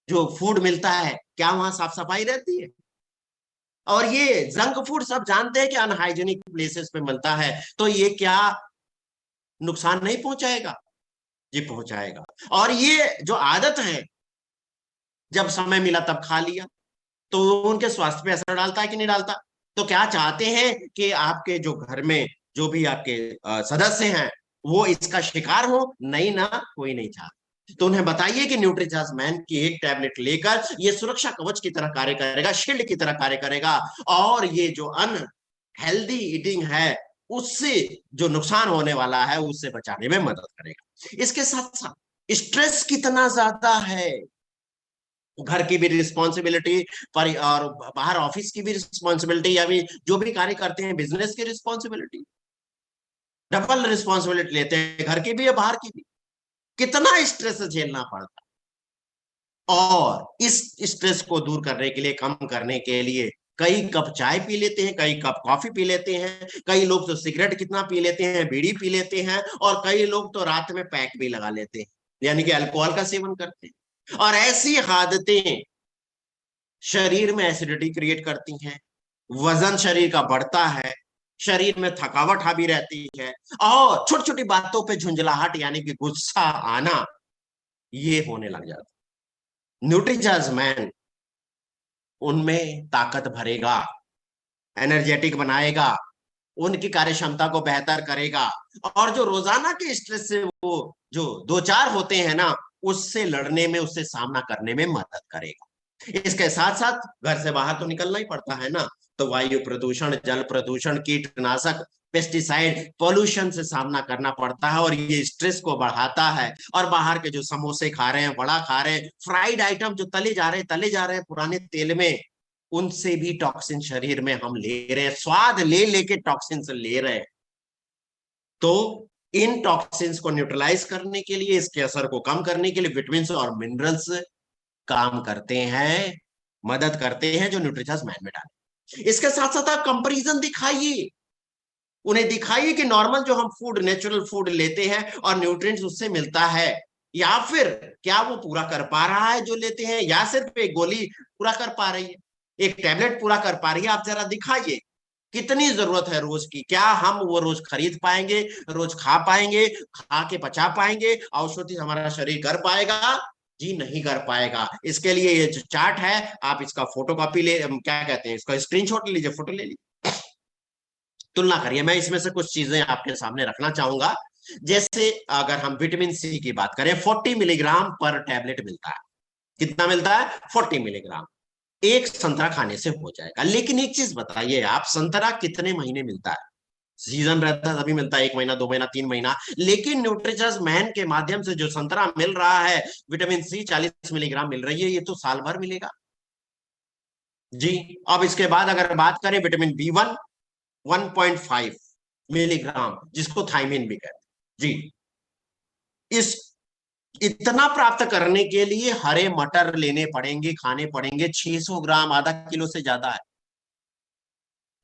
जो फूड मिलता है, क्या वहां साफ सफाई रहती है? और ये जंक फूड सब जानते हैं कि अनहाइजीनिक प्लेसेस पे मिलता है, तो ये क्या नुकसान नहीं पहुंचाएगा? ये पहुंचाएगा। और ये जो आदत है, जब समय मिला तब खा लिया, तो उनके स्वास्थ्य पे असर डालता है कि नहीं डालता? तो क्या चाहते हैं कि आपके जो घर में जो भी आपके सदस्य हैं, वो इसका शिकार हो? नहीं ना, कोई नहीं चाहता। तो उन्हें बताइए कि न्यूट्रीचार्ज की एक टैबलेट लेकर ये सुरक्षा कवच की तरह कार्य करेगा, शील्ड की तरह कार्य करेगा, और ये जो अनहेल्दी ईटिंग है उससे जो नुकसान होने वाला है उससे बचाने में मदद करेगा। इसके साथ साथ स्ट्रेस कितना ज्यादा है, घर की भी रिस्पॉन्सिबिलिटी पर, और बाहर ऑफिस की भी रिस्पॉन्सिबिलिटी, या भी जो भी कार्य करते हैं बिजनेस की रिस्पॉन्सिबिलिटी, डबल रिस्पॉन्सिबिलिटी लेते हैं, घर की भी है बाहर की भी। कितना स्ट्रेस झेलना पड़ता है, और इस स्ट्रेस को दूर करने के लिए, कम करने के लिए कई कप चाय पी लेते हैं, कई कप कॉफी पी लेते हैं, कई लोग तो सिगरेट कितना पी लेते हैं, बीड़ी पी लेते हैं, और कई लोग तो रात में पैक भी लगा लेते हैं, यानी कि अल्कोहल का सेवन करते हैं। और ऐसी आदतें शरीर में एसिडिटी क्रिएट करती हैं, वजन शरीर का बढ़ता है, शरीर में थकावट हावी रहती है, और छोटी छोटी बातों पे झुंझलाहट यानी कि गुस्सा आना, ये होने लग जाता है। न्यूट्रीचार्ज मैन उनमें ताकत भरेगा, एनर्जेटिक बनाएगा, उनकी कार्य क्षमता को बेहतर करेगा, और जो रोजाना के स्ट्रेस से वो जो दो चार होते हैं ना, उससे लड़ने में, उससे सामना करने में मदद करेगा। इसके साथ साथ घर से बाहर तो निकलना ही पड़ता है ना, तो वायु प्रदूषण, जल प्रदूषण, कीटनाशक, पेस्टिसाइड, पोल्यूशन से सामना करना पड़ता है, और ये स्ट्रेस को बढ़ाता है। और बाहर के जो समोसे खा रहे हैं, वड़ा खा रहे हैं, फ्राइड आइटम जो तले जा रहे हैं पुराने तेल में, उनसे भी टॉक्सिन शरीर में हम ले रहे हैं, स्वाद ले लेके टॉक्सिन ले रहे हैं। तो इन टॉक्सिन्स को न्यूट्रलाइज करने के लिए, इसके असर को कम करने के लिए विटामिन और मिनरल्स काम करते हैं, मदद करते हैं, जो न्यूट्रिशस मैन में डाले। इसके साथ साथ आप कंपैरिजन दिखाइए, उन्हें दिखाइए कि नॉर्मल जो हम फूड, नेचुरल फूड लेते हैं और न्यूट्रिएंट्स उससे मिलता है, या फिर क्या वो पूरा कर पा रहा है जो लेते हैं, या सिर्फ एक गोली पूरा कर पा रही है, एक टैबलेट पूरा कर पा रही है। आप जरा दिखाइए कितनी जरूरत है रोज की, क्या हम वो रोज खरीद पाएंगे, रोज खा पाएंगे, खा के पचा पाएंगे, औषधि हमारा शरीर कर पाएगा? जी नहीं कर पाएगा। इसके लिए ये जो चार्ट है, आप इसका फोटो कॉपी ले, क्या कहते हैं, इसका स्क्रीनशॉट ले लीजिए, फोटो ले लीजिए, तुलना करिए। मैं इसमें से कुछ चीजें आपके सामने रखना चाहूंगा। जैसे अगर हम विटामिन सी की बात करें, 40 मिलीग्राम पर टैबलेट मिलता है। कितना मिलता है? 40 मिलीग्राम। एक संतरा खाने से हो जाएगा। लेकिन एक चीज बताइए आप, संतरा कितने महीने मिलता है? सीजन रहता है तभी मिलता है, 1 महीना, 2 महीना, 3 महीना। लेकिन न्यूट्रिचर्स मैन के माध्यम से जो संतरा मिल रहा है, विटामिन सी 40 मिलीग्राम मिल रही है, ये तो साल भर मिलेगा जी। अब इसके बाद अगर बात करें विटामिन बी 1, 1.5 मिलीग्राम, जिसको थायमिन भी कहते हैं जी। इस इतना प्राप्त करने के लिए हरे मटर लेने पड़ेंगे, खाने पड़ेंगे, 600 ग्राम, आधा किलो से ज्यादा है।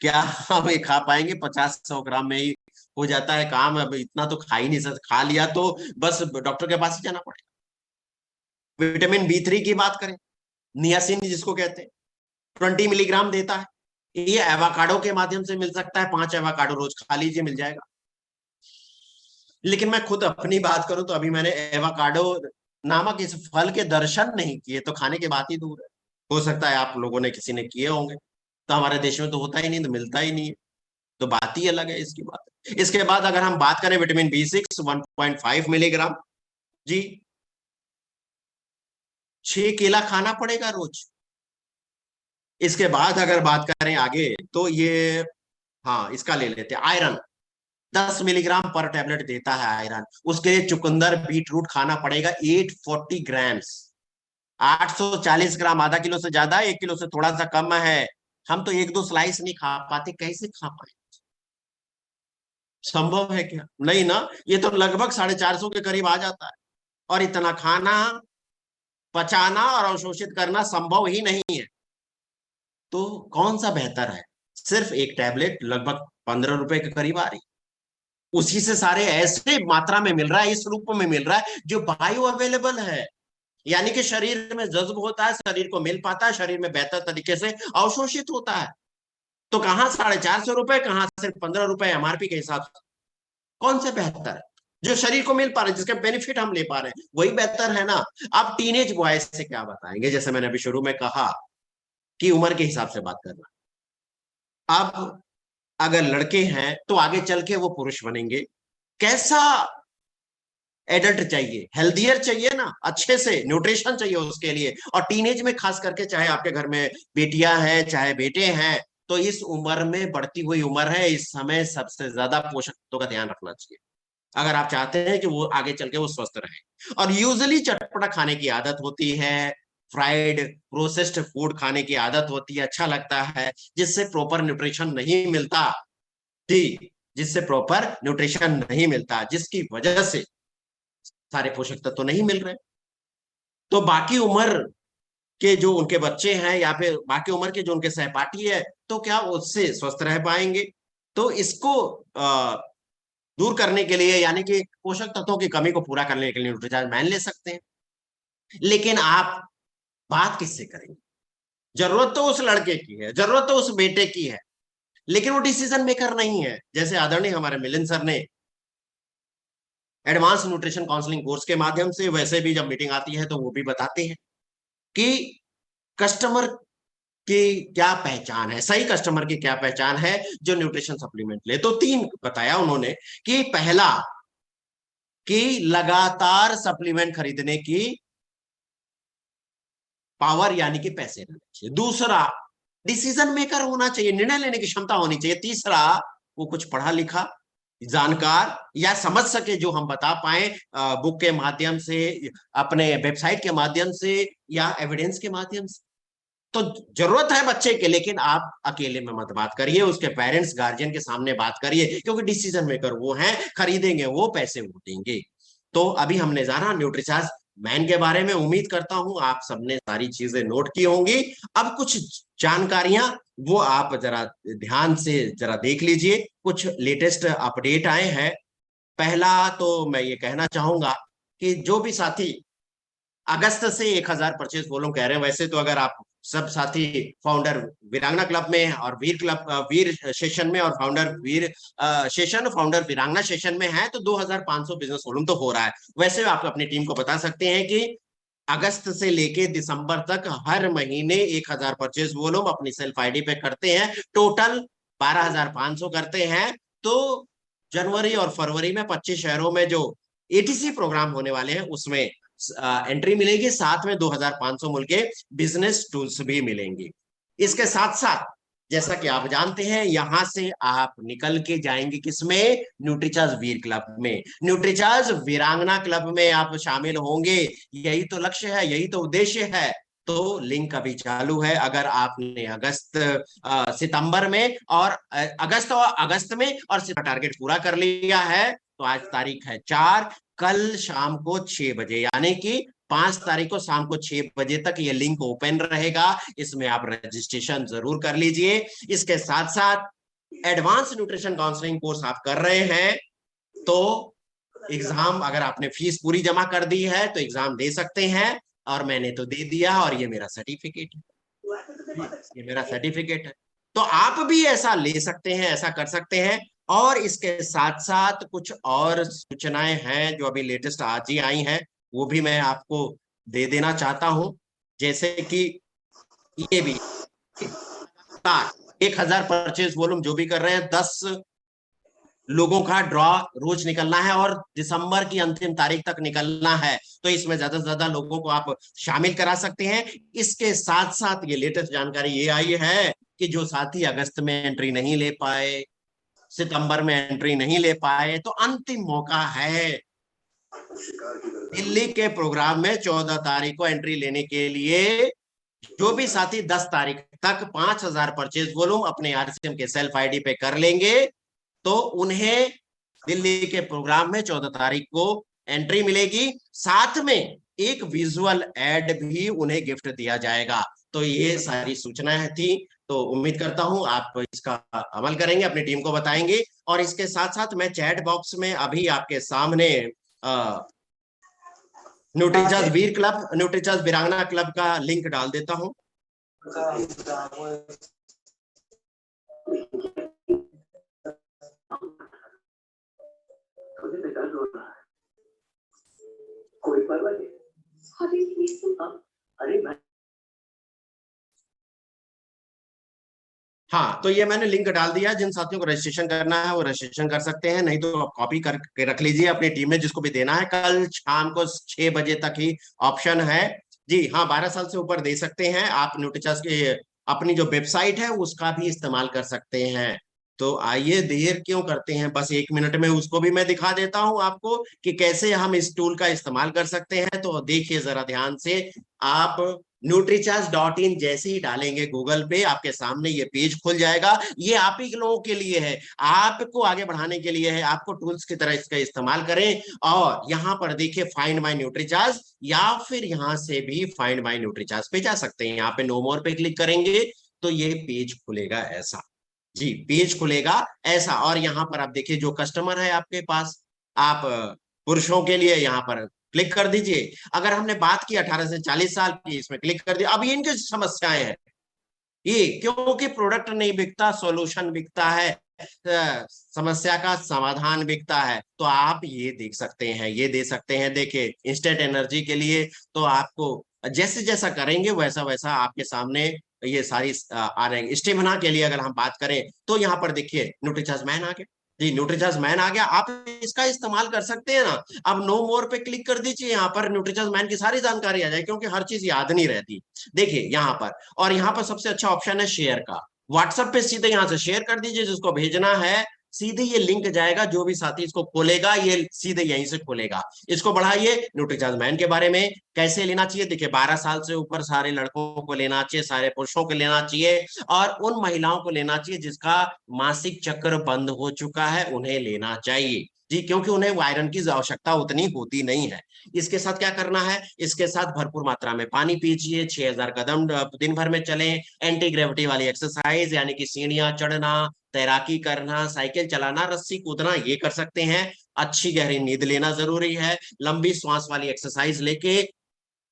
क्या हम ये खा पाएंगे? 50-100 ग्राम में ही हो जाता है काम। अब इतना तो खा ही नहीं सकते, खा लिया तो बस डॉक्टर के पास ही जाना पड़ेगा। विटामिन बी 3 की बात करें, नियासिन जिसको कहते हैं, 20 मिलीग्राम देता है। ये एवोकाडो के माध्यम से मिल सकता है, 5 एवोकाडो रोज खा लीजिए, मिल जाएगा। लेकिन मैं खुद अपनी बात करूं तो अभी मैंने एवोकाडो नामक इस फल के दर्शन नहीं किए, तो खाने की बात ही दूर है। हो सकता है आप लोगों ने, किसी ने किए होंगे, तो हमारे देश में तो होता ही नहीं, तो मिलता ही नहीं है, तो बात ही अलग है इसकी बात। इसके बाद अगर हम बात करें विटामिन बी 6, 1.5 मिलीग्राम जी। 6 केला खाना पड़ेगा रोज। इसके बाद अगर बात करें आगे, तो ये, हाँ इसका ले लेते हैं, आयरन 10 मिलीग्राम पर टैबलेट देता है आयरन। उसके लिए चुकंदर, बीट रूट खाना पड़ेगा 840 ग्राम्स, 840 ग्राम, आधा किलो से ज्यादा, 1 किलो से थोड़ा सा कम है। हम तो एक दो स्लाइस नहीं खा पाते, कैसे खा पाए? संभव है क्या? नहीं ना। ये तो लगभग 450 के करीब आ जाता है, और इतना खाना, पचाना और अवशोषित करना संभव ही नहीं है। तो कौन सा बेहतर है? सिर्फ एक टैबलेट लगभग 15 रुपए के करीब आ रही, उसी से सारे ऐसे मात्रा में मिल रहा है, इस रूप में मिल रहा है जो बायो अवेलेबल है, यानी कि शरीर में जज्ब होता है, शरीर को मिल पाता है, शरीर में बेहतर तरीके से अवशोषित होता है। तो कहां 450 रुपए, कहां सिर्फ 15 रुपए एमआरपी के हिसाब से? कौन से बेहतर है? जो शरीर को मिल पा रहे हैं, जिसके बेनिफिट हम ले पा रहे हैं, वही बेहतर है ना। अब टीनेज बॉयज से क्या बताएंगे? जैसे मैंने अभी शुरू में कहा कि उम्र के हिसाब से बात करना। अब अगर लड़के हैं तो आगे चल के वो पुरुष बनेंगे। कैसा एडल्ट चाहिए, हेल्दियर चाहिए ना, अच्छे से न्यूट्रिशन चाहिए उसके लिए। और टीनेज में खास करके, चाहे आपके घर में बेटियां हैं चाहे बेटे हैं, तो इस उम्र में, बढ़ती हुई उम्र है, इस समय सबसे ज्यादा पोषक तत्वों का ध्यान रखना चाहिए अगर आप चाहते हैं कि वो आगे चल के वो स्वस्थ रहे। और यूजुअली चटपटा खाने की आदत होती है, फ्राइड प्रोसेस्ड फूड खाने की आदत होती है, अच्छा लगता है, जिससे प्रॉपर न्यूट्रिशन नहीं मिलता। जी, जिससे प्रॉपर न्यूट्रिशन नहीं मिलता, जिसकी वजह से सारे पोषक तत्व नहीं मिल रहे। तो बाकी उम्र के जो उनके बच्चे हैं या फिर बाकी उम्र के जो उनके सहपाठी है, तो क्या उससे स्वस्थ रह पाएंगे? तो इसको दूर करने के लिए, यानी कि पोषक तत्वों की कमी को पूरा करने के लिए न्यूट्रीचार्ज मैन ले सकते हैं। लेकिन आप बात किससे करेंगे? जरूरत तो उस लड़के की है, जरूरत तो उस बेटे की है, लेकिन वो डिसीजन मेकर नहीं है। जैसे आदरणीय हमारे मिलिंद सर ने एडवांस न्यूट्रिशन काउंसलिंग कोर्स के माध्यम से, वैसे भी जब मीटिंग आती है तो वो भी बताते हैं कि कस्टमर की क्या पहचान है, सही कस्टमर की क्या पहचान है जो न्यूट्रिशन सप्लीमेंट ले। तो तीन बताया उन्होंने कि पहला, कि लगातार सप्लीमेंट खरीदने की पावर यानी कि पैसे रहने चाहिए। दूसरा, डिसीजन मेकर होना चाहिए, निर्णय लेने की क्षमता होनी चाहिए। तीसरा, वो कुछ पढ़ा लिखा जानकार या समझ सके, जो हम बता पाए बुक के माध्यम से, अपने वेबसाइट के माध्यम से या एविडेंस के माध्यम से। तो जरूरत है बच्चे के, लेकिन आप अकेले में मत बात करिए, उसके पेरेंट्स गार्जियन के सामने बात करिए, क्योंकि डिसीजन मेकर वो हैं, खरीदेंगे वो, पैसे वो देंगे। तो अभी हमने जाना न्यूट्रीचार्ज मैन के बारे में। उम्मीद करता हूं आप सबने सारी चीजें नोट की होंगी। अब कुछ जानकारियां वो आप जरा ध्यान से जरा देख लीजिए, कुछ लेटेस्ट अपडेट आए हैं। पहला तो मैं ये कहना चाहूंगा कि जो भी साथी अगस्त से 1000 परचेज वॉल्यूम कह रहे हैं, वैसे तो अगर आप सब साथी फाउंडर वीरांगना क्लब में और वीर क्लब वीर सेशन में और फाउंडर वीर सेशन फाउंडर वीरांगना सेशन में है, तो 2500 बिजनेस वॉल्यूम तो हो रहा है। वैसे आप अपनी टीम को बता सकते हैं कि अगस्त से लेके दिसंबर तक हर महीने 1000 परचेज वॉल्यूम अपनी सेल्फ आईडी पे करते हैं, टोटल 12500 करते हैं। तो जनवरी और फरवरी में 25 शहरों में जो एटीसी प्रोग्राम होने वाले हैं उसमें एंट्री मिलेगी, साथ में 2500 मूल्य के बिजनेस टूल्स भी मिलेंगे। इसके साथ साथ जैसा कि आप जानते हैं, यहां से आप निकल के जाएंगे किसमें? न्यूट्रीचार्ज वीर क्लब में, न्यूट्रीचार्ज वीरांगना क्लब में आप शामिल होंगे। यही तो लक्ष्य है, यही तो उद्देश्य है। तो लिंक अभी चालू है। अगर आपने सितंबर में और अगस्त में और टारगेट पूरा कर लिया है, तो आज तारीख है 4, कल शाम को 6 बजे, यानी कि 5 तारीख को शाम को 6 बजे तक ये लिंक ओपन रहेगा। इसमें आप रजिस्ट्रेशन जरूर कर लीजिए। इसके साथ साथ एडवांस न्यूट्रिशन काउंसलिंग कोर्स आप कर रहे हैं, तो एग्जाम, अगर आपने फीस पूरी जमा कर दी है तो एग्जाम दे सकते हैं। और मैंने तो दे दिया, और ये मेरा सर्टिफिकेट है, ये मेरा सर्टिफिकेट है। तो आप भी ऐसा ले सकते हैं, ऐसा कर सकते हैं। और इसके साथ साथ कुछ और सूचनाएं हैं जो अभी लेटेस्ट आज ही आई हैं, वो भी मैं आपको दे देना चाहता हूं। जैसे कि ये भी 1000 परचेज वॉल्यूम जो भी कर रहे हैं, 10 लोगों का ड्रॉ रोज निकलना है और दिसंबर की अंतिम तारीख तक निकलना है। तो इसमें ज्यादा से ज्यादा लोगों को आप शामिल करा सकते हैं। इसके साथ साथ ये लेटेस्ट जानकारी ये आई है कि जो साथी अगस्त में एंट्री नहीं ले पाए, सितंबर में एंट्री नहीं ले पाए, तो अंतिम मौका है दिल्ली के प्रोग्राम में 14 तारीख को एंट्री लेने के लिए। जो भी साथी 10 तारीख तक 5000 परचेज वॉल्यूम अपने आरसीएम के सेल्फ आईडी पे कर लेंगे, तो उन्हें दिल्ली के प्रोग्राम में 14 तारीख को एंट्री मिलेगी। साथ में एक विजुअल एड भी उन्हें गिफ्ट दिया जाएगा। तो ये सारी सूचनाएं थी। तो उम्मीद करता हूं आप इसका अमल करेंगे, अपनी टीम को बताएंगे। और इसके साथ साथ मैं चैट बॉक्स में अभी आपके सामने न्यूट्रीचार्ज वीरांगना क्लब का लिंक डाल देता हूं। कोई परवाह नहीं। अरे हाँ, तो ये मैंने लिंक डाल दिया, जिन साथियों को रजिस्ट्रेशन करना है वो रजिस्ट्रेशन कर सकते हैं, नहीं तो आप कॉपी करके रख लीजिए अपनी टीम में, जिसको भी देना है। कल शाम को 6 बजे तक ही ऑप्शन है जी। हाँ, 12 साल से ऊपर दे सकते हैं आप। न्यूट्रीचार्ज की अपनी जो वेबसाइट है उसका भी इस्तेमाल कर सकते हैं। तो आइए, देर क्यों करते हैं, बस 1 मिनट में उसको भी मैं दिखा देता हूं आपको कि कैसे हम इस टूल का इस्तेमाल कर सकते हैं। तो देखिए जरा ध्यान से, आप न्यूट्रीचार्ज.in जैसे ही डालेंगे गूगल पे, आपके सामने ये पेज खुल जाएगा। ये आप ही के लोगों के लिए है, आपको आगे बढ़ाने के लिए है, आपको टूल्स की तरह इसका इस्तेमाल करें। और यहाँ पर देखिए फाइंड माय न्यूट्रीचार्ज, या फिर यहाँ से भी फाइंड माय न्यूट्रीचार्ज पे जा सकते हैं। यहाँ पे नो मोर पे क्लिक करेंगे तो ये पेज खुलेगा ऐसा जी, पेज खुलेगा ऐसा। और यहाँ पर आप देखिए जो कस्टमर है आपके पास, आप पुरुषों के लिए यहाँ पर क्लिक कर दीजिए। अगर हमने बात की 18 से 40 साल की, इसमें क्लिक कर दिया। अब ये इनकी समस्याएं हैं, ये क्योंकि प्रोडक्ट नहीं बिकता, सॉल्यूशन बिकता है, समस्या का समाधान बिकता है। तो आप ये देख सकते हैं, ये दे सकते हैं। देखिए इंस्टेंट एनर्जी के लिए तो आपको जैसे जैसा करेंगे वैसा वैसा आपके सामने ये सारी आ रहेंगे। स्टेमिना के लिए अगर हम बात करें तो यहाँ पर देखिए न्यूट्रीचार्ज मैन आ गया जी, न्यूट्रीचार्ज मैन आ गया। आप इसका इस्तेमाल कर सकते हैं ना। अब नो मोर पे क्लिक कर दीजिए, यहाँ पर न्यूट्रीचार्ज मैन की सारी जानकारी आ जाए, क्योंकि हर चीज याद नहीं रहती। देखिए यहाँ पर, और यहाँ पर सबसे अच्छा ऑप्शन है शेयर का। व्हाट्सएप पे सीधे यहाँ से शेयर कर दीजिए, जिसको भेजना है सीधे ये लिंक जाएगा। जो भी साथी इसको खोलेगा ये सीधे यहीं से खोलेगा। इसको बढ़ाइए, न्यूट्रीचार्ज मैन के बारे में कैसे लेना चाहिए। देखिए 12 साल से ऊपर सारे लड़कों को लेना चाहिए, सारे पुरुषों को लेना चाहिए, और उन महिलाओं को लेना चाहिए जिसका मासिक चक्र बंद हो चुका है, उन्हें लेना चाहिए जी, क्योंकि उन्हें आयरन की आवश्यकता उतनी होती नहीं है। इसके साथ क्या करना है, इसके साथ भरपूर मात्रा में पानी पीजिए, 6000 कदम दिन भर में चलें, एंटी ग्रेविटी वाली एक्सरसाइज यानी कि सीढ़ियां चढ़ना, तैराकी करना, साइकिल चलाना, रस्सी कूदना, ये कर सकते हैं। अच्छी गहरी नींद लेना जरूरी है, लंबी श्वास वाली एक्सरसाइज लेके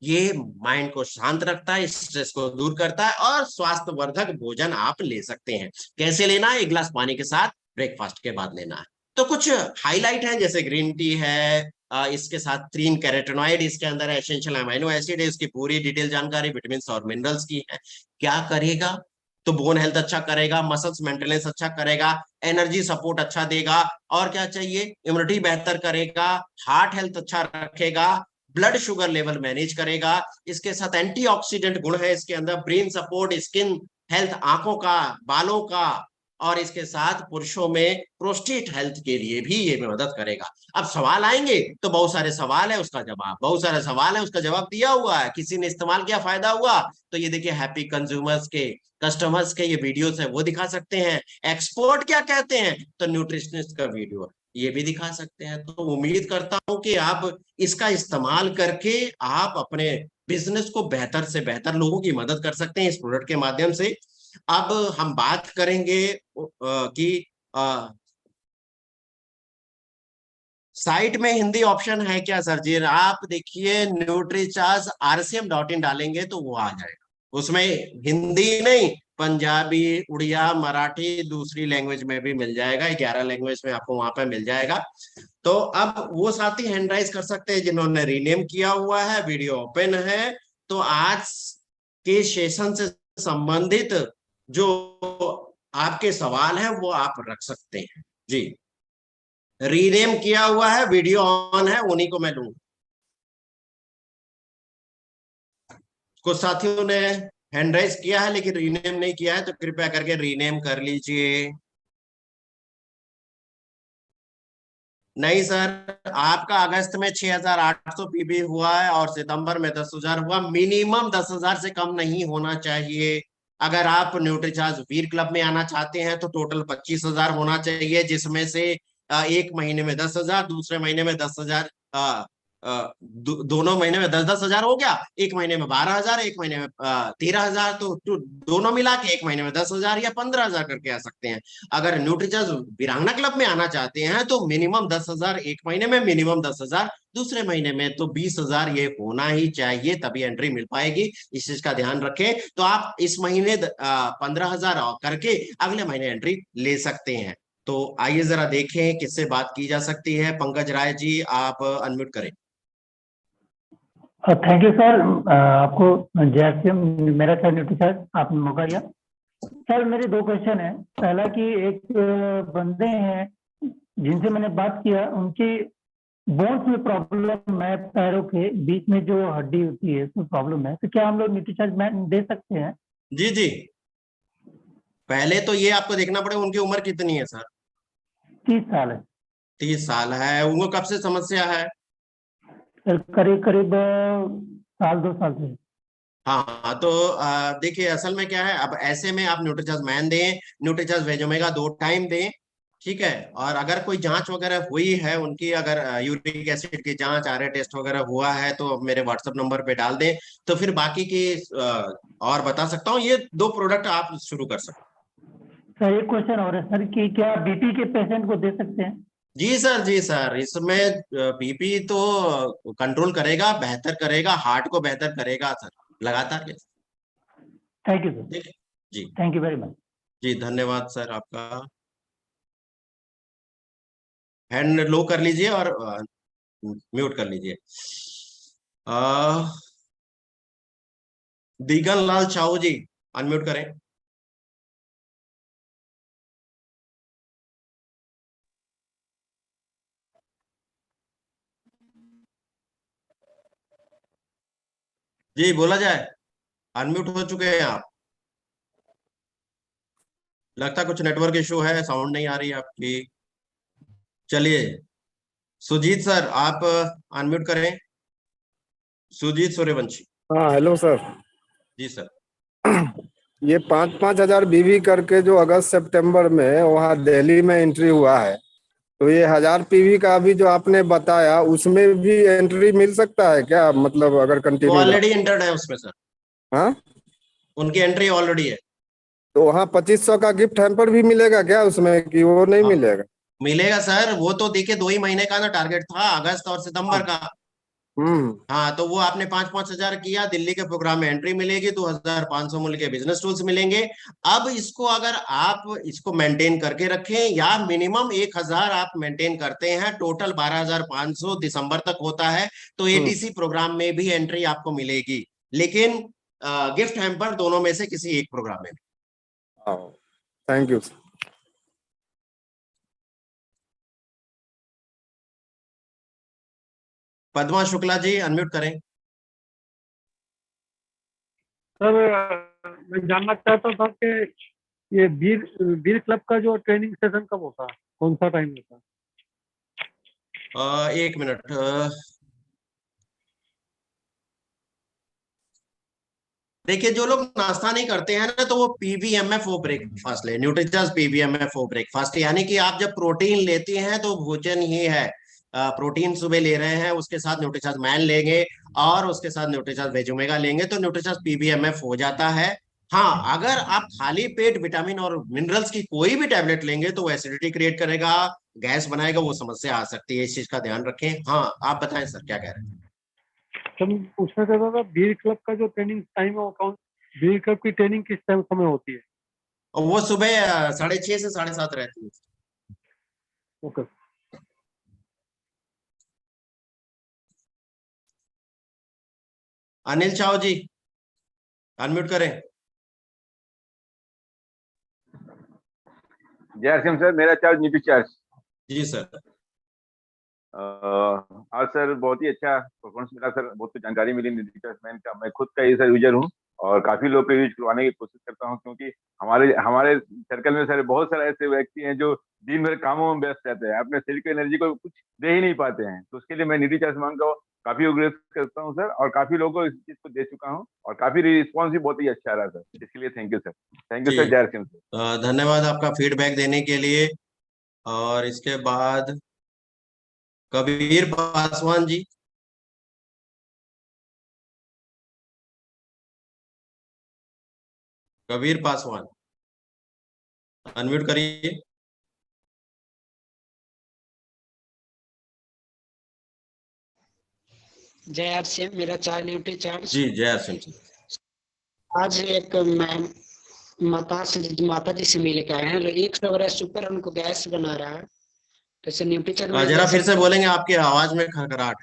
ये माइंड को शांत रखता है, स्ट्रेस को दूर करता है, और स्वास्थ्यवर्धक भोजन आप ले सकते हैं। कैसे लेना है, 1 गिलास पानी के साथ ब्रेकफास्ट के बाद लेना है। तो कुछ हाईलाइट है, जैसे ग्रीन टी है, इसके साथ 3 कैरोटीनॉइड इसके अंदर है, एसेंशियल अमीनो एसिड है, इसकी पूरी डिटेल जानकारी विटामिन और मिनरल्स की है। क्या करेगा, तो बोन हेल्थ अच्छा करेगा, मसल्स मेंटेनेंस अच्छा करेगा, एनर्जी सपोर्ट अच्छा देगा, और क्या चाहिए, इम्यूनिटी बेहतर करेगा, हार्ट हेल्थ अच्छा रखेगा, ब्लड शुगर लेवल मैनेज करेगा। इसके साथ एंटीऑक्सीडेंट गुण है इसके अंदर, ब्रेन सपोर्ट, स्किन हेल्थ, आंखों का, बालों का, और इसके साथ पुरुषों में प्रोस्टेट हेल्थ के लिए भी ये मदद करेगा। अब सवाल आएंगे तो बहुत सारे सवाल है, उसका जवाब, बहुत सारे सवाल है उसका जवाब दिया हुआ है। किसी ने इस्तेमाल किया, फायदा हुआ, तो ये देखिए हैप्पी कंज्यूमर्स के, कस्टमर्स के ये वीडियोस है वो दिखा सकते हैं। एक्सपर्ट क्या कहते हैं, तो न्यूट्रिशनिस्ट का वीडियो ये भी दिखा सकते हैं। तो उम्मीद करता हूं कि आप इसका इस्तेमाल करके आप अपने बिजनेस को बेहतर से बेहतर लोगों की मदद कर सकते हैं इस प्रोडक्ट के माध्यम से। अब हम बात करेंगे कि साइट में हिंदी ऑप्शन है क्या सर जी। आप देखिए न्यूट्रीचार्ज.rcm.in डालेंगे तो वो आ जाएगा, उसमें हिंदी नहीं, पंजाबी, उड़िया, मराठी, दूसरी लैंग्वेज में भी मिल जाएगा, 11 लैंग्वेज में आपको वहां पे मिल जाएगा। तो अब वो साथी हैंड राइज कर सकते हैं जिन्होंने रीनेम किया हुआ है, वीडियो ओपन है। तो आज के सेशन से संबंधित जो आपके सवाल है वो आप रख सकते हैं जी। रीनेम किया हुआ है, वीडियो ऑन है, उन्हीं को मैं लूंगा। कुछ साथियों ने हैंड राइज किया है लेकिन रीनेम नहीं किया है, तो कृपया करके रीनेम कर लीजिए। नहीं सर, आपका अगस्त में 6800 पीबी हुआ है और सितंबर में 10,000 हुआ। मिनिमम 10,000 से कम नहीं होना चाहिए। अगर आप न्यूट्रीचार्ज वीर क्लब में आना चाहते हैं तो टोटल 25,000 होना चाहिए, जिसमें से एक महीने में 10,000, दूसरे महीने में 10,000, दोनों महीने में 10-10 हजार हो गया, एक महीने में 12,000, एक महीने में 13,000, तो दोनों मिला के एक महीने में 10,000 या 15,000 करके आ सकते हैं। अगर न्यूट्रीचार्ज वीरांगना क्लब में आना चाहते हैं तो मिनिमम 10,000 एक महीने में, मिनिमम 10,000 दूसरे महीने में, तो 20,000 ये होना ही चाहिए, तभी एंट्री मिल पाएगी। इस चीज का ध्यान रखें। तो आप इस महीने 15,000 करके अगले महीने एंट्री ले सकते हैं। तो आइए जरा देखें किससे बात की जा सकती है। पंकज राय जी, आप अनम्यूट करें। थैंक यू सर, आपको जैसे मेरा सर न्यूट्रीचार्ज आपने मौका दिया। सर मेरे दो क्वेश्चन है। पहला कि एक बंदे हैं जिनसे मैंने बात किया, उनकी बोन्स में प्रॉब्लम है, पैरों के बीच में जो हड्डी होती है उसमें प्रॉब्लम है, तो क्या हम लोग न्यूट्रीचार्ज दे सकते हैं? जी जी, पहले तो ये आपको देखना पड़ेगा उनकी उम्र कितनी है सर। 30 साल है। 30 साल है, उनको कब से समस्या है? सर करीब करीब साल 2 साल से। हाँ हाँ, तो देखिए असल में क्या है, अब ऐसे में आप न्यूट्रीचार्ज मैन दें, न्यूट्रीचार्ज वेजोमेगा 2 टाइम दें, ठीक है। और अगर कोई जांच वगैरह हुई है उनकी, अगर यूरिक एसिड की जांच, आरए टेस्ट वगैरह हुआ है तो मेरे व्हाट्सएप नंबर पे डाल दें, तो फिर बाकी की और बता सकता हूँ। ये 2 प्रोडक्ट आप शुरू कर सकते हैं। सर एक क्वेश्चन और है सर कि क्या बीपी के पेशेंट को दे सकते हैं? जी सर, जी सर, इसमें बीपी तो कंट्रोल करेगा, बेहतर करेगा, हार्ट को बेहतर करेगा सर, लगातार के। Thank you sir. ठीक है जी। Thank you very much. जी धन्यवाद सर आपका। हैंड लो कर लीजिए और म्यूट कर लीजिए। दीगन लाल चाऊ जी, अनम्यूट करें। जी बोला जाए, अनम्यूट हो चुके हैं आप। लगता है कुछ नेटवर्क इशू है, साउंड नहीं आ रही है आपकी। चलिए, सुजीत सर आप अनम्यूट करें। सुजीत सूर्यवंशी। हाँ हेलो सर। जी सर। ये 5,000 बीवी करके जो अगस्त सितंबर में वहाँ दिल्ली में एंट्री हुआ है, तो ये 1000 पीवी का अभी जो आपने बताया उसमें भी एंट्री मिल सकता है क्या? मतलब अगर वो कंटिन्यू ऑलरेडी एंटर्ड है उसमें सर, हाँ, उनकी एंट्री ऑलरेडी है। तो वहाँ 2500 का गिफ्ट हैम्पर भी मिलेगा क्या उसमें, कि वो नहीं हाँ मिलेगा? मिलेगा सर, वो तो देखिए 2 ही महीने का ना टारगेट था, अगस्त और हाँ। सितंबर का। हम्म। हाँ तो वो आपने 5-5 हजार किया, दिल्ली के प्रोग्राम में एंट्री मिलेगी, 2500 मूल्य के बिजनेस टूल्स मिलेंगे। अब इसको अगर आप इसको मेंटेन करके रखें, या मिनिमम 1000 आप मेंटेन करते हैं, टोटल 12,500 दिसंबर तक होता है, तो एटीसी प्रोग्राम में भी एंट्री आपको मिलेगी, लेकिन गिफ्ट हैम्पर दोनों में से किसी एक प्रोग्राम में। Thank you. Padma Shukla ji unmute करें। सर मैं जानना चाहता था कि ये बीर बीर क्लब का जो ट्रेनिंग सेशन कब होता है, कौन सा टाइम होता है? 1 मिनट। देखिए जो लोग नाश्ता नहीं करते हैं ना, तो वो पीवीएमएफ वो ब्रेकफास्ट ले, न्यूट्रिचार्ज पीवीएमएफ वो ब्रेकफास्ट, यानी कि आप जब प्रोटीन लेती हैं तो भोजन ही है। प्रोटीन सुबह ले रहे हैं, उसके साथ न्यूट्रिचार्ज मैन लेंगे, और उसके साथ न्यूट्रिचार्ज वेजुमेगा लेंगे, तो न्यूट्रिचार्ज पीवीएमएफ हो जाता है। हाँ, अगर आप खाली पेट विटामिन और मिनरल्स की कोई भी टैबलेट लेंगे तो वो एसिडिटी क्रिएट करेगा, गैस बनाएगा, वो समस्या आ सकती है, इस चीज का ध्यान रखें। हाँ आप बताएं सर क्या कह रहे हैं। सर मैं पूछना चाहता था बीर क्लब का जो ट्रेनिंग टाइम है वो कौन, बीर क्लब की ट्रेनिंग किस टाइम समय होती है? और वो सुबह 6:30 से 7:30 रहती है। ओके। अनिल चाव जी अनम्यूट करें। जय सिंह सर, मेरा चार्ज नीटू चार्ज। जी सर। आज सर बहुत ही अच्छा परफॉर्मेंस मिला सर, बहुत कुछ जानकारी मिली नीटू चार्ज मैन का। मैं खुद का ये सर यूजर हूँ और काफी लोग को यूज करवाने की कोशिश करता हूँ, क्योंकि हमारे हमारे सर्कल में सर बहुत सारे ऐसे व्यक्ति हैं जो दिन भर कामों में व्यस्त रहते हैं, अपने शरीर की एनर्जी को कुछ दे ही नहीं पाते हैं। तो उसके लिए मैं नीटू चार्ज मैन का काफी उपयोग करता हूँ सर, और काफी लोगों को इस चीज को दे चुका हूँ, और काफी रिस्पॉन्स भी बहुत ही अच्छा रहा सर। इसके लिए thank you sir. Thank you ji sir. Jai Singh sir. धन्यवाद आपका फीडबैक देने के लिए। और इसके बाद कबीर पासवान जी। कबीर पासवान अनम्यूट करिए। जय आर सी मेरा 4 न्यूट्री चार्ज। जी जय सिंह जी। आज एक मैम माता जी से मिल के आए हैं, 100 ग्राम सुपर उनको गैस बना रहा है, तो इसे न्यूट्री चार्ज मैं जरा दे फिर से सकता हूँ? बोलेंगे, आपकी आवाज में खरखराहट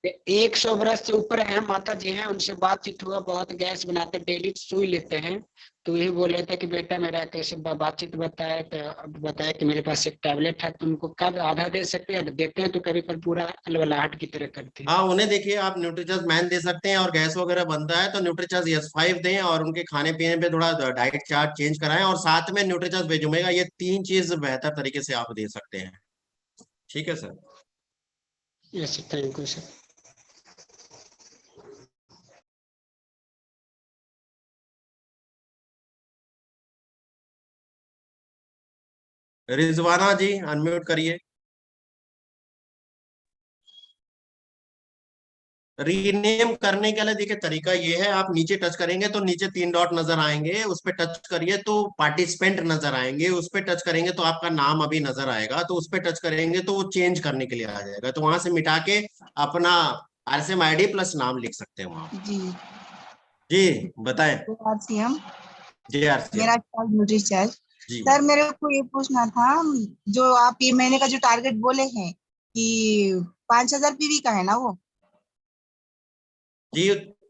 है। 100 वर्ष से ऊपर है, माता जी हैं, उनसे बातचीत हुआ, बहुत गैस बनाते, डेली सुई लेते हैं। तो यही बोले थे कि बेटा मेरा कैसे बातचीत बताया, तो अब बताया कि मेरे पास एक टैबलेट है, तुमको कब आधा दे सकते हैं, देते हैं तो कभी पर पूरा अलवलाहट की तरह करती है। हाँ, उन्हें देखिए आप न्यूट्रीचॉइस मैन दे सकते हैं, और गैस वगैरह बनता है तो न्यूट्रीचॉइस S5 दें, और उनके खाने पीने पे थोड़ा डाइट चार्ट चेंज कराएं, और साथ में न्यूट्रीचॉइस वेज ओमेगा, ये 3 चीज बेहतर तरीके से आप दे सकते हैं। ठीक है sir. Yes, thank you sir. Rizwana ji unmute करिए। रीनेम करने के लिए देखिए तरीका ये है, आप नीचे टच करेंगे तो नीचे 3 डॉट नजर आएंगे, उस पर टच करिए तो पार्टिसिपेंट नजर आएंगे, उस पर टच करेंगे तो आपका नाम अभी नजर आएगा, तो उस पर टच करेंगे तो वो चेंज करने के लिए आ जाएगा, तो वहां से मिटा के अपना RCM ID प्लस नाम लिख सकते हैं वहां। जी जी बताएं। RCM, JRCM मेरा चार्ज न्यूट्रीचार्ज। जी। सर मेरे को ये पूछना था, जो आप ये महीने का जो टारगेट बोले हैं कि 5,000 पीवी का है ना वो? जी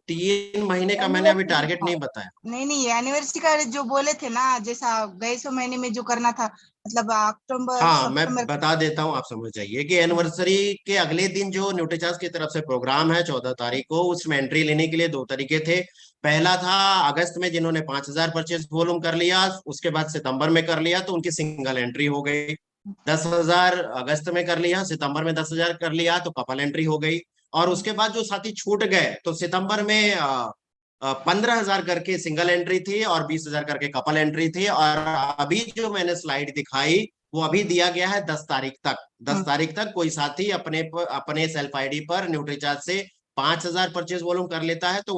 3 महीने का मैंने अभी एनिवर्सरी टारगेट का। नहीं बताया। नहीं एनिवर्सरी का जो बोले थे ना, जैसा गए सो महीने में जो करना था, मतलब अक्टूबर हाँ मैं सितंबर। बता देता हूँ, आप समझ जाइए कि एनिवर्सरी के अगले दिन जो न्यूट्रीचार्ज की तरफ से प्रोग्राम है 14 तारीख को, उसमें एंट्री लेने के लिए 2 तरीके थे। पहला था अगस्त में जिन्होंने 5,000 परचेज वॉल्यूम कर लिया, उसके बाद सितंबर में कर लिया तो उनकी सिंगल एंट्री हो गई। 10,000 अगस्त में कर लिया, सितंबर में 10,000 कर लिया तो कपल एंट्री हो गई। और उसके बाद जो साथी छूट गए तो सितंबर में 15,000 करके सिंगल एंट्री थी और 20,000 करके कपल एंट्री थी। और अभी जो मैंने स्लाइड दिखाई वो अभी दिया गया है 10 तारीख तक। 10 तारीख तक कोई साथी अपने सेल्फ आईडी पर न्यूट्रीचार्ज से 5,000 परचेज वॉल्यूम कर लेता है तो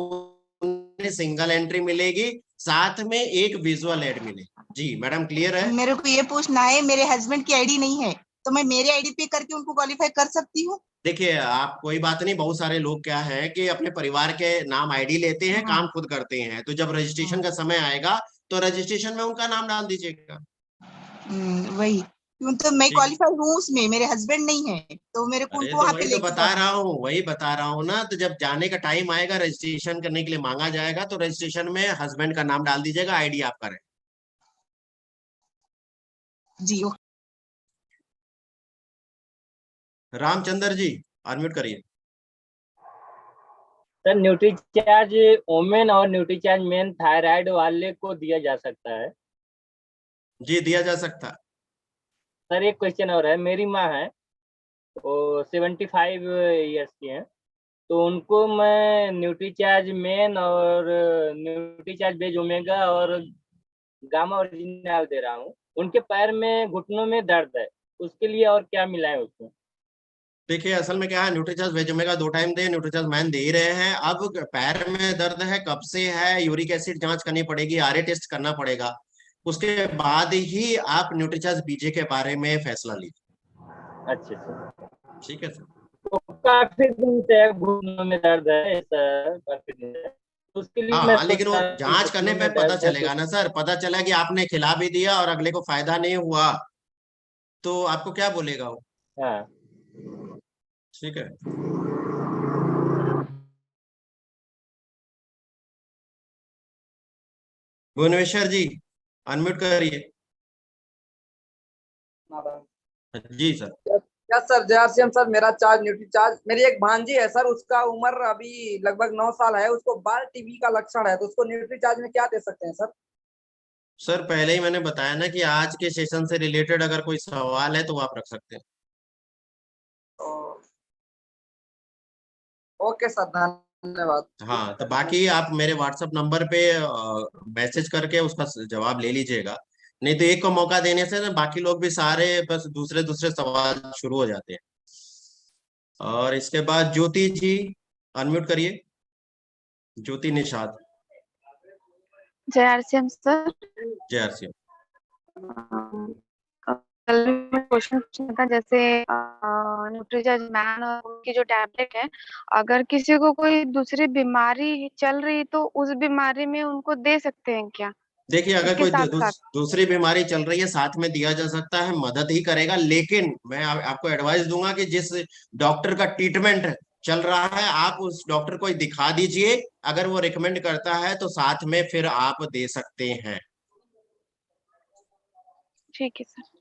उन्हें सिंगल एंट्री मिलेगी, साथ में एक विजुअल एड मिलेगी। जी मैडम क्लियर है? मेरे को ये पूछना है, मेरे हस्बैंड की आईडी नहीं है, तो मैं मेरे आईडी पे करके उनको क्वालिफाई कर सकती हूँ? देखिए आप कोई बात नहीं, बहुत सारे लोग क्या है कि अपने परिवार के नाम आईडी लेते हैं, काम खुद करते हैं, तो जब रजिस्ट्रेशन का समय आएगा तो रजिस्ट्रेशन में उनका नाम डाल दीजिएगा। वही, क्यों तो मैं ठीक। क्वालिफाई हूँ उसमें, मेरे हस्बैंड नहीं है, तो मेरे को अरे उनको तो वहां पे वही तो लेके बता जाना। रहा हूँ, वही बता रहा हूँ ना, तो जब जाने का टाइम आएगा रजिस्ट्रेशन करने के लिए मांगा जाएगा तो रजिस्ट्रेशन में हस्बैंड का नाम डाल दीजिएगा, आईडी आपका रहे। जी रामचंद्र जी अनम्यूट करिए। सर न्यूट्रीचार्ज वोमेन और न्यूट्रीचार्ज मेन थायराइड वाले को दिया जा सकता है? जी दिया जा सकता है। सर एक क्वेश्चन और है, मेरी माँ है वो 75 ईयर्स की हैं, तो उनको मैं न्यूट्रीचार्ज मेन और न्यूट्रीचार्ज बेज ओमेगा और गामा ओरिजिनल दे रहा हूँ। उनके पैर में घुटनों में दर्द है, उसके लिए और क्या मिलाएं उसमें? देखिए असल में क्या है, न्यूट्रीचार्ज वेज ओमेगा 2 टाइम दे, न्यूट्रीचार्ज मैन दे ही रहे हैं। अब पैर में दर्द है, कब से है, यूरिक एसिड जांच करनी पड़ेगी, RA टेस्ट करना पड़ेगा, उसके बाद ही आप न्यूट्रीचार्ज बीजे के बारे में फैसला लीजिए। अच्छा सर, ठीक है सर। तो काफी दिन से घुटनों में दर्द है सर, काफी दिन से, तो उसके लिए मैं हाँ लेकिन वो सोचा कि जांच करने घुटनों पे में पता दर्द है तो चलेगा ना सर, पता चला कि आपने खिला भी दिया और अगले को फायदा नहीं हुआ तो आपको क्या बोलेगा वो। हाँ। ठीक है। भुवनेश्वर जी अनम्यूट करिए। जी सर। यस सर, जयसिम सर, मेरा चार्ज न्यूट्री चार्ज, मेरी एक भांजी है सर, उसका उम्र अभी लगभग 9 साल है, उसको बाल टीबी का लक्षण है, तो उसको न्यूट्री चार्ज में क्या दे सकते हैं सर? सर पहले ही मैंने बताया ना कि आज के सेशन से रिलेटेड अगर कोई सवाल है तो आप रख सकते हैं। ओके सर, धन्यवाद। हाँ तो बाकी आप मेरे व्हाट्सएप नंबर पे मैसेज करके उसका जवाब ले लीजिएगा, नहीं तो एक को मौका देने से ना बाकी लोग भी सारे बस दूसरे दूसरे सवाल शुरू हो जाते हैं। और इसके बाद ज्योति जी अनम्यूट करिए, ज्योति निषाद। जय RCM सर। जय RCM। कल क्वेश्चन पूछना था, जैसे न्यूट्रीचार्ज मैन और उनकी जो टैबलेट है, अगर किसी को कोई दूसरी बीमारी चल रही तो उस बीमारी में उनको दे सकते हैं क्या? देखिए अगर इसके कोई साथ साथ दूसरी बीमारी चल रही है साथ में दिया जा सकता है, मदद ही करेगा, लेकिन मैं आपको एडवाइस दूंगा कि जिस डॉक्टर का ट्रीटमेंट चल रहा है, आप उस डॉक्टर को दिखा दीजिए। अगर वो रिकमेंड करता है तो साथ में फिर आप दे सकते हैं। ठीक है सर।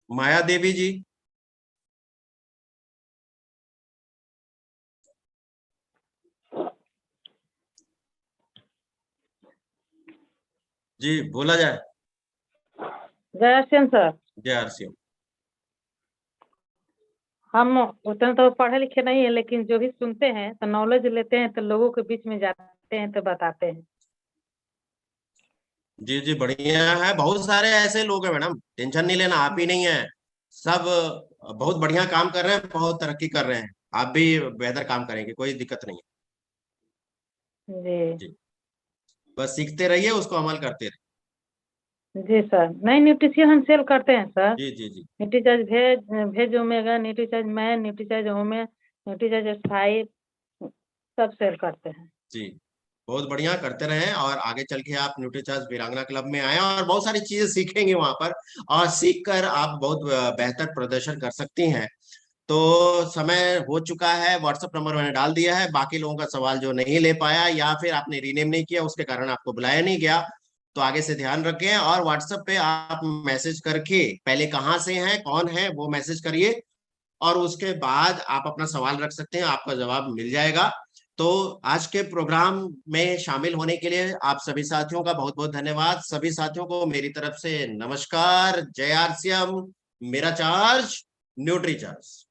माया देवी जी। जी बोला जाए। जय आरसीएम सर। जय आरसीएम। हम उतना तो पढ़े लिखे नहीं है, लेकिन जो भी सुनते हैं तो नॉलेज लेते हैं, तो लोगों के बीच में जाते हैं तो बताते हैं। जी जी बढ़िया है। बहुत सारे ऐसे लोग हैं मैडम, टेंशन नहीं लेना, आप ही नहीं है, सब बहुत बढ़िया काम कर रहे हैं, बहुत तरक्की कर रहे हैं। आप भी बेहतर काम करेंगे, कोई दिक्कत नहीं है। जी जी बस सीखते रहिए, उसको अमल करते रहिए। जी सर। नहीं, न्यूट्रिशन हम सेल करते हैं सर। जी जी जी Nutricharge veg, veg omega, Nutricharge man, Nutricharge होमे, न्यूट्रीचार्ज 5 सब सेल करते हैं। जी बहुत बढ़िया करते रहें, और आगे चल के आप न्यूट्रीचार्ज वीरांगना क्लब में आए और बहुत सारी चीजें सीखेंगे वहां पर, और सीख कर आप बहुत बेहतर प्रदर्शन कर सकती हैं। तो समय हो चुका है, व्हाट्सएप नंबर मैंने डाल दिया है। बाकी लोगों का सवाल जो नहीं ले पाया या फिर आपने रीनेम नहीं किया, उसके कारण आपको बुलाया नहीं गया, तो आगे से ध्यान रखें। और व्हाट्सएप पे आप मैसेज करके पहले कहाँ से हैं, कौन है, वो मैसेज करिए, और उसके बाद आप अपना सवाल रख सकते हैं, आपका जवाब मिल जाएगा। तो आज के प्रोग्राम में शामिल होने के लिए आप सभी साथियों का बहुत बहुत धन्यवाद। सभी साथियों को मेरी तरफ से नमस्कार। जय आरसीएम। मेरा चार्ज न्यूट्री चार्ज।